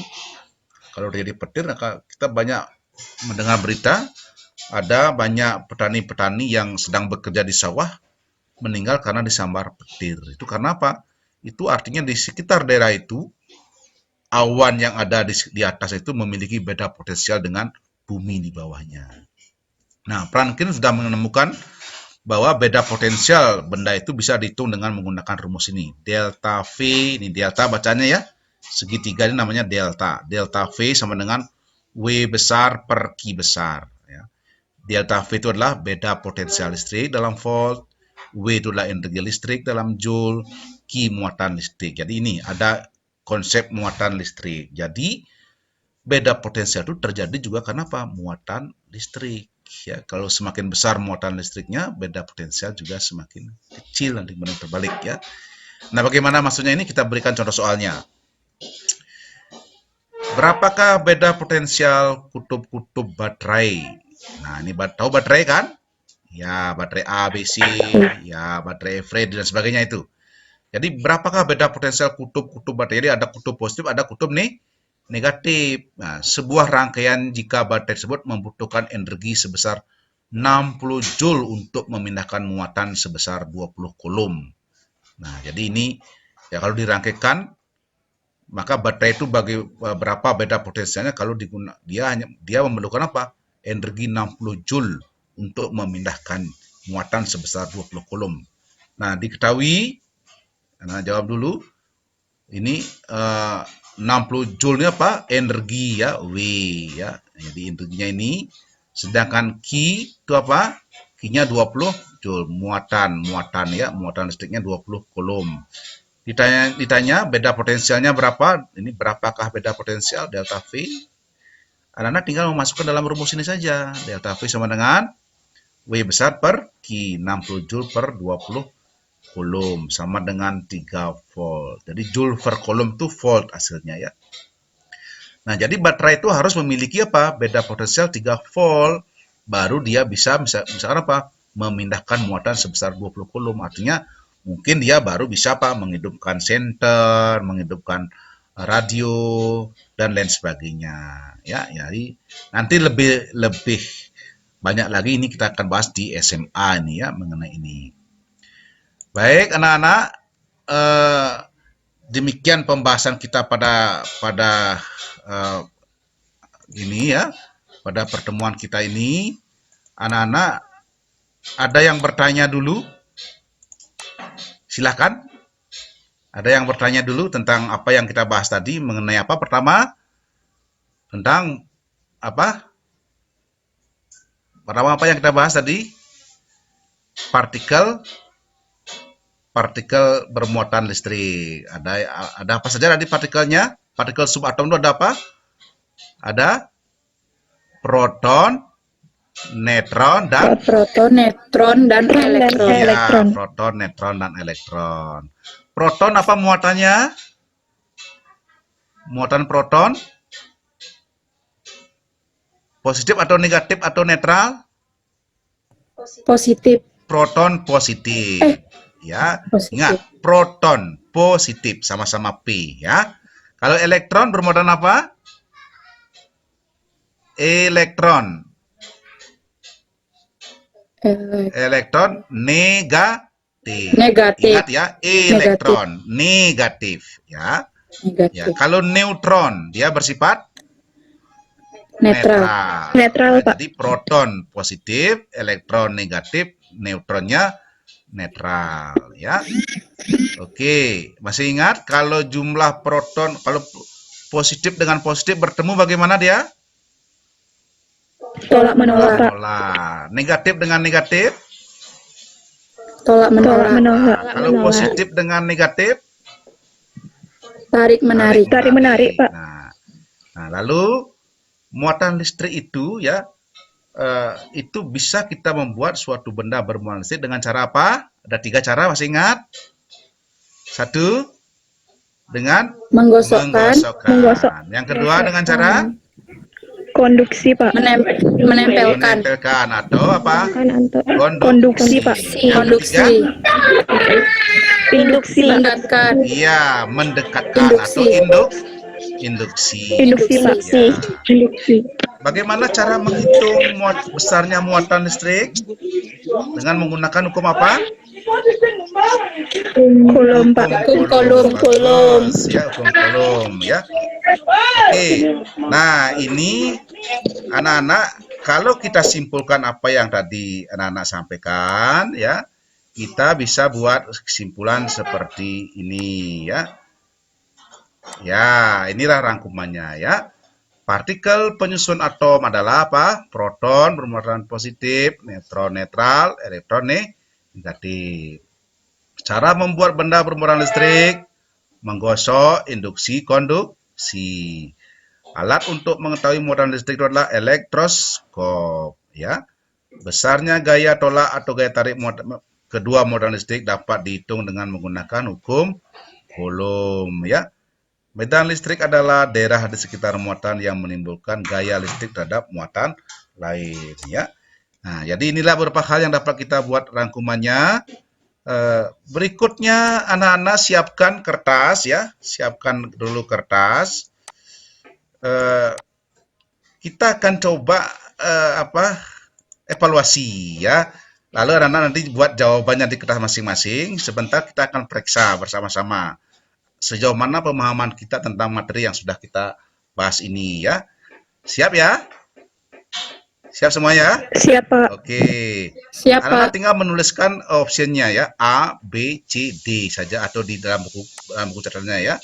Kalau terjadi petir, maka kita banyak mendengar berita, ada banyak petani-petani yang sedang bekerja di sawah meninggal karena disambar petir. Itu karena apa? Itu artinya di sekitar daerah itu, awan yang ada di atas itu memiliki beda potensial dengan bumi di bawahnya. Nah, Franklin sudah menemukan bahwa beda potensial benda itu bisa dihitung dengan menggunakan rumus ini. Delta V, ini delta bacanya ya. Segitiga ini namanya delta. Delta V sama dengan W besar per Q besar. Ya. Delta V itu adalah beda potensial listrik dalam volt, W itu adalah energi listrik dalam joule, Q muatan listrik. Jadi ini ada konsep muatan listrik. Jadi beda potensial itu terjadi juga karena apa? Muatan listrik. Ya, kalau semakin besar muatan listriknya, beda potensial juga semakin kecil nanti benar terbalik ya. Nah, bagaimana maksudnya ini? Kita berikan contoh soalnya. Berapakah beda potensial kutub-kutub baterai? Nah, ini tahu baterai kan? Ya, baterai A, B, C, ya baterai Fred dan sebagainya itu. Jadi, berapakah beda potensial kutub-kutub baterai? Jadi, ada kutub positif, ada kutub negatif. Nah, sebuah rangkaian jika baterai tersebut membutuhkan energi sebesar 60 Joule untuk memindahkan muatan sebesar 20 Coulomb. Nah, jadi ini ya kalau dirangkaikan maka baterai itu bagi berapa beda potensialnya kalau dia memerlukan apa? Energi 60 Joule untuk memindahkan muatan sebesar 20 Coulomb. Nah, diketahui, nah jawab dulu. Ini 60 Joule ini apa? Energi ya, W ya. Jadi energinya ini. Sedangkan Q itu apa? Q-nya 20 Joule, muatan ya, muatan listriknya 20 Coulomb. Ditanya beda potensialnya berapa? Ini berapakah beda potensial delta V? Anak-anak tinggal memasukkan dalam rumus ini saja. Delta V sama dengan W besar per Q, 60 Joule per 20 Coulomb sama dengan 3 volt. Jadi Joule per Coulomb itu volt hasilnya ya. Nah, jadi baterai itu harus memiliki apa? Beda potensial 3 volt baru dia bisa misalkan apa? Memindahkan muatan sebesar 20 Coulomb. Artinya mungkin dia baru bisa apa? Menghidupkan senter, menghidupkan radio dan lain sebagainya. Ya, jadi nanti lebih banyak lagi ini kita akan bahas di SMA ini ya mengenai ini. Baik, anak-anak, demikian pembahasan kita pada ini ya, pada pertemuan kita ini. Anak-anak Ada yang bertanya dulu? Silakan. Ada yang bertanya dulu tentang apa yang kita bahas tadi mengenai apa? Pertama, tentang apa? Pertama apa yang kita bahas tadi? Partikel bermuatan listrik. Ada apa saja tadi partikelnya? Partikel subatom itu ada apa? Ada proton, neutron, dan Proton, neutron, dan elektron. ya, proton, neutron, dan elektron. Proton apa muatannya? Muatan proton positif atau negatif atau netral? Positif. Proton positif. Ya, Positif. ingat proton positif sama-sama P ya. Kalau elektron bermuatan apa? Elektron. Elektron negatif. Negatif. Ingat ya, elektron negatif ya. Negatif. Ya, kalau neutron dia bersifat Netral. Netral, Ya, Pak. jadi proton positif, elektron negatif, neutronnya netral ya. Oke, masih ingat kalau jumlah proton kalau positif dengan positif bertemu bagaimana dia? Tolak menolak, Pak. Tolak. Negatif dengan negatif? Tolak Tolak menolak. menolak. Kalau positif dengan negatif? Tarik menarik. Tarik menarik, Pak. Nah, lalu muatan listrik itu ya itu bisa kita membuat suatu benda bermuatan listrik dengan cara apa? Ada 3 cara, masih ingat? 1 dengan Menggosokkan. menggosokkan. Yang kedua dengan cara Konduksi, Pak. Menempelkan. menempelkan atau apa? Konduksi, Pak. Konduksi. Induksi, Pak. Mendekatkan. Iya, mendekatkan atau induksi. Induksi, Pak. Ya. Induksi. Bagaimana cara menghitung besarnya muatan listrik? Dengan menggunakan hukum apa? Kolom, Pak. Hukum Coulomb. Bagus, ya, hukum Coulomb ya. Oke. Nah, ini anak-anak kalau kita simpulkan apa yang tadi anak-anak sampaikan ya, kita bisa buat kesimpulan seperti ini ya. Ya, inilah rangkumannya ya. Partikel penyusun atom adalah apa? Proton bermuatan positif, neutron netral, elektron negatif. Cara membuat benda bermuatan listrik, menggosok, induksi, konduksi. Alat untuk mengetahui muatan listrik itu adalah elektroskop. Ya, besarnya gaya tolak atau gaya tarik kedua muatan listrik dapat dihitung dengan menggunakan hukum Coulomb. Ya, medan listrik adalah daerah di sekitar muatan yang menimbulkan gaya listrik terhadap muatan lain. Ya, nah, jadi inilah beberapa hal yang dapat kita buat rangkumannya. Berikutnya anak-anak siapkan kertas ya, siapkan dulu kertas. Kita akan coba evaluasi ya. Lalu anak-anak nanti buat jawabannya di kertas masing-masing. Sebentar kita akan periksa bersama-sama sejauh mana pemahaman kita tentang materi yang sudah kita bahas ini ya. Siap ya? Siap semua ya? Siap, Pak. Oke. Siapa? Anak-anak tinggal menuliskan optionnya ya, A, B, C, D saja atau di dalam buku catatannya ya.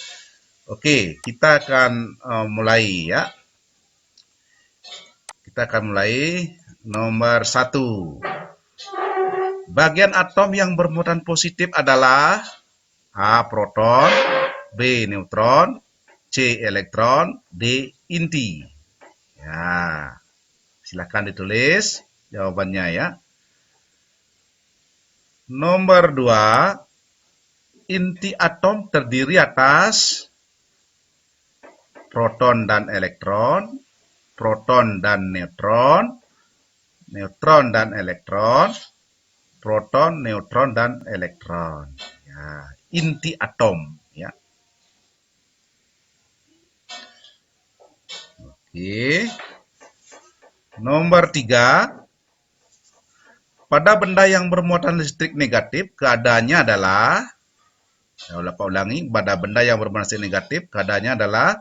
Oke, kita akan mulai ya. Kita akan mulai nomor 1. Bagian atom yang bermuatan positif adalah A, proton, B, neutron, C, elektron, D, inti. Ya. Silakan ditulis jawabannya ya. Nomor 2, inti atom terdiri atas proton dan elektron, proton dan neutron, neutron dan elektron, proton, neutron dan elektron. Ya, inti atom ya. Oke. Nomor 3, pada benda yang bermuatan listrik negatif, keadaannya adalah, saya ulangi, pada benda yang bermuatan listrik negatif, keadaannya adalah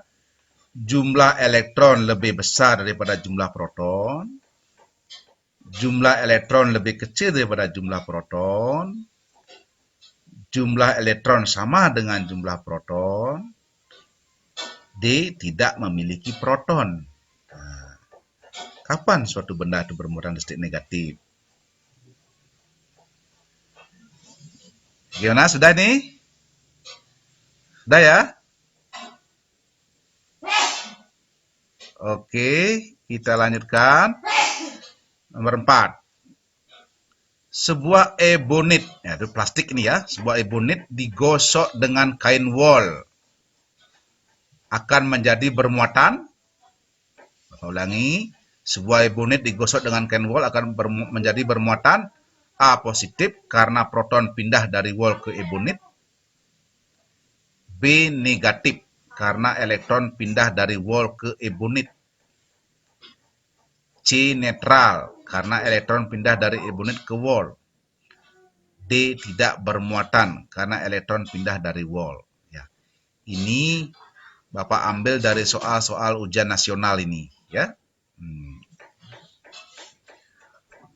jumlah elektron lebih besar daripada jumlah proton, jumlah elektron lebih kecil daripada jumlah proton, jumlah elektron sama dengan jumlah proton, D. Tidak memiliki proton. Nah, kapan suatu benda itu bermuatan listrik negatif? Gimana? Sudah nih? Sudah ya? Oke, kita lanjutkan. Nomor 4. Sebuah ebonit, ya, itu plastik ini ya, sebuah ebonit digosok dengan kain wol akan menjadi bermuatan. Saya ulangi, sebuah ebonit digosok dengan kain wol akan menjadi bermuatan A positif karena proton pindah dari wol ke ebonit, B negatif karena elektron pindah dari wol ke ebonit, C netral karena elektron pindah dari ebonit ke wol, D tidak bermuatan karena elektron pindah dari wol. Ya. Ini Bapak ambil dari soal-soal ujian nasional ini, ya.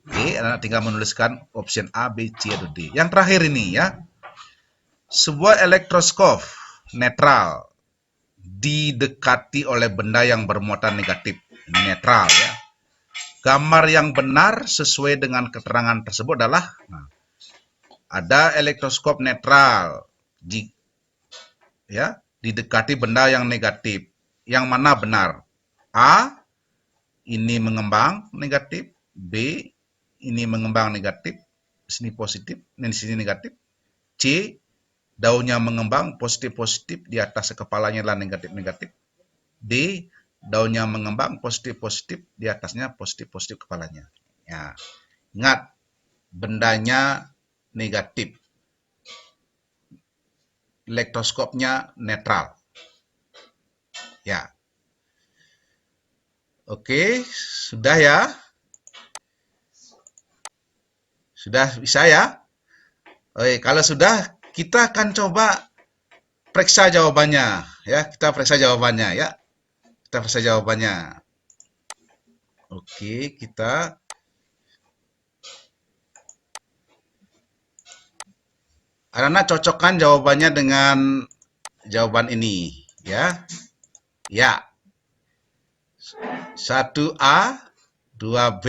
Oke, anak tinggal menuliskan option A, B, C, atau D. Yang terakhir ini ya, sebuah elektroskop netral didekati oleh benda yang bermuatan negatif. Ini netral ya. Gambar yang benar sesuai dengan keterangan tersebut adalah ada elektroskop netral didekati benda yang negatif. Yang mana benar? A, ini mengembang negatif. B, ini mengembang negatif. Sini positif, dan di sini negatif. C, daunnya mengembang positif-positif, di atas kepalanya adalah negatif-negatif. D, daunnya mengembang positif-positif, di atasnya positif-positif kepalanya. Ya. Ingat, bendanya negatif. Elektroskopnya netral. Ya. Oke, sudah ya? Sudah bisa ya? Oke, kalau sudah, kita akan coba periksa jawabannya. Ya, kita periksa jawabannya ya. Kita periksa jawabannya. Oke, kita anak-anak cocokkan jawabannya dengan jawaban ini ya. Ya. 1A, 2B,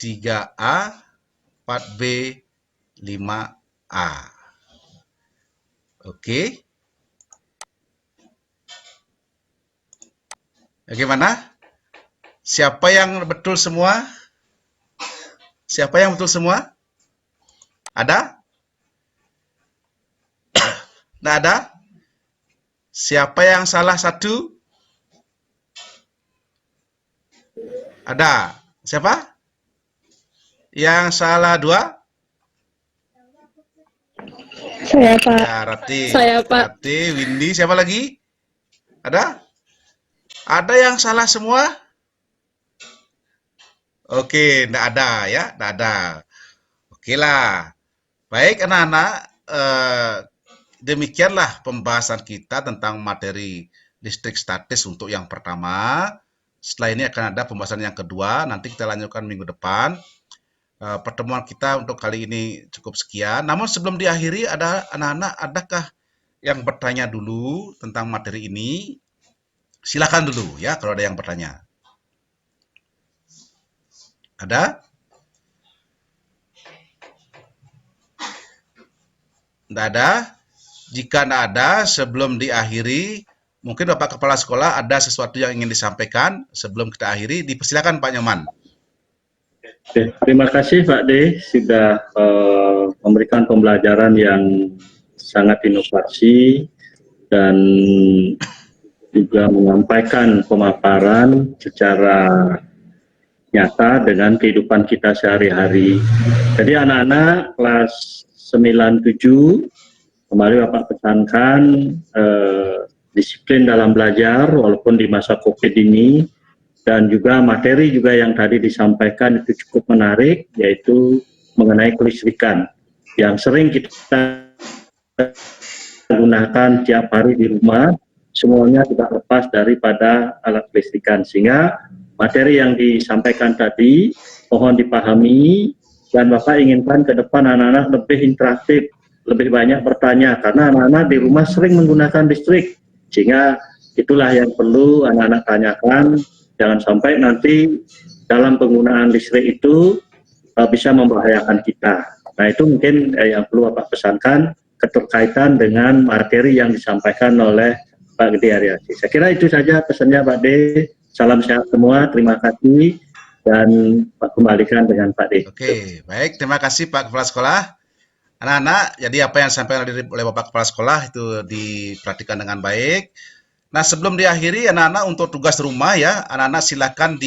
3A, 4B, 5A. Oke. Bagaimana? Siapa yang betul semua? Siapa yang betul semua? Ada? Tidak ada? Siapa yang salah satu? Ada. Siapa? Yang salah 2? Saya, Pak. Ya, Rati. Saya, Pak. Rati, Windy, siapa lagi? Ada? Ada yang salah semua? Oke, tidak ada ya, tidak ada. Oke lah. Baik anak-anak, demikianlah pembahasan kita tentang materi listrik statis untuk yang pertama. Setelah ini akan ada pembahasan yang kedua, nanti kita lanjutkan minggu depan. Pertemuan kita untuk kali ini cukup sekian. Namun sebelum diakhiri, ada anak-anak, adakah yang bertanya dulu tentang materi ini? Silakan dulu ya kalau ada yang bertanya. Ada? Tidak ada? Jika tidak ada, sebelum diakhiri, mungkin Bapak Kepala Sekolah ada sesuatu yang ingin disampaikan sebelum kita akhiri. Dipersilakan Pak Nyoman. Oke, terima kasih Pak D sudah memberikan pembelajaran yang sangat inovasi dan juga menyampaikan pemaparan secara nyata dengan kehidupan kita sehari-hari. Jadi anak-anak kelas 97 kemarin Bapak pesankan disiplin dalam belajar walaupun di masa COVID ini, dan juga materi juga yang tadi disampaikan itu cukup menarik, yaitu mengenai kelistrikan yang sering kita gunakan tiap hari di rumah, semuanya tidak lepas daripada alat kelistrikan. Sehingga materi yang disampaikan tadi mohon dipahami, dan Bapak inginkan ke depan anak-anak lebih interaktif, lebih banyak bertanya, karena anak-anak di rumah sering menggunakan listrik, sehingga itulah yang perlu anak-anak tanyakan. Jangan sampai nanti dalam penggunaan listrik itu bisa membahayakan kita. Nah, itu mungkin yang perlu Bapak pesankan keterkaitan dengan materi yang disampaikan oleh Pak Gede Aryasi. Saya kira itu saja pesannya Pak D. Salam sehat semua, terima kasih, dan Pak kembalikan dengan Pak D. Oke, baik, terima kasih Pak Kepala Sekolah. Anak-anak, jadi apa yang disampaikan oleh Bapak Kepala Sekolah itu diperhatikan dengan baik. Nah, sebelum diakhiri, anak-anak untuk tugas rumah ya, anak-anak silakan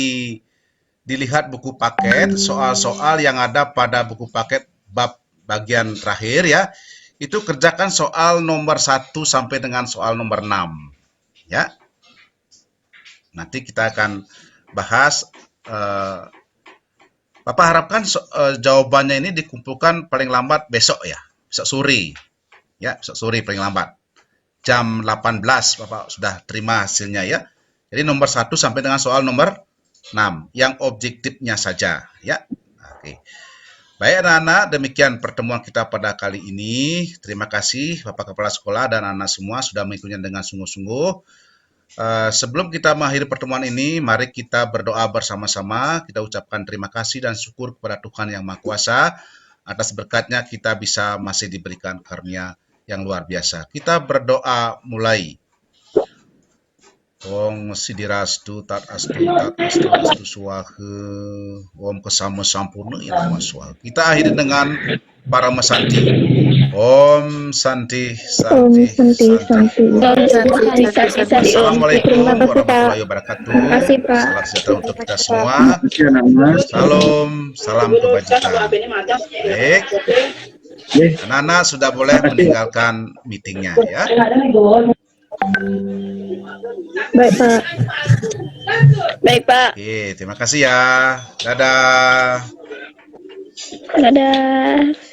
dilihat buku paket, soal-soal yang ada pada buku paket bab bagian terakhir ya. Itu kerjakan soal nomor 1 sampai dengan soal nomor 6. Ya. Nanti kita akan bahas. Bapak harapkan jawabannya ini dikumpulkan paling lambat besok ya. Besok sore. Ya, besok sore paling lambat. Jam 18 Bapak sudah terima hasilnya ya. Jadi nomor 1 sampai dengan soal nomor 6. Yang objektifnya saja. Ya. Oke. Baik anak-anak, demikian pertemuan kita pada kali ini. Terima kasih Bapak Kepala Sekolah dan anak-anak semua sudah mengikutinya dengan sungguh-sungguh. Sebelum kita mengakhiri pertemuan ini, mari kita berdoa bersama-sama. Kita ucapkan terima kasih dan syukur kepada Tuhan Yang Maha Kuasa. Atas berkatnya kita bisa masih diberikan karunia yang luar biasa. Kita berdoa mulai. Om sidirastu tat astu swaha. Om kesama sampurna irama swaha. Kita akhiri dengan para mesanti. Om santi santi santi. Assalamualaikum warahmatullahi wabarakatuh. Terima kasih, Pak. Salam sejahtera untuk kita semua. Salam, salam kebajikan. Baik. Anak-anak sudah boleh meninggalkan meetingnya ya. Baik, Pak. Baik, Pak. Oke, terima kasih ya. Dadah. Dadah.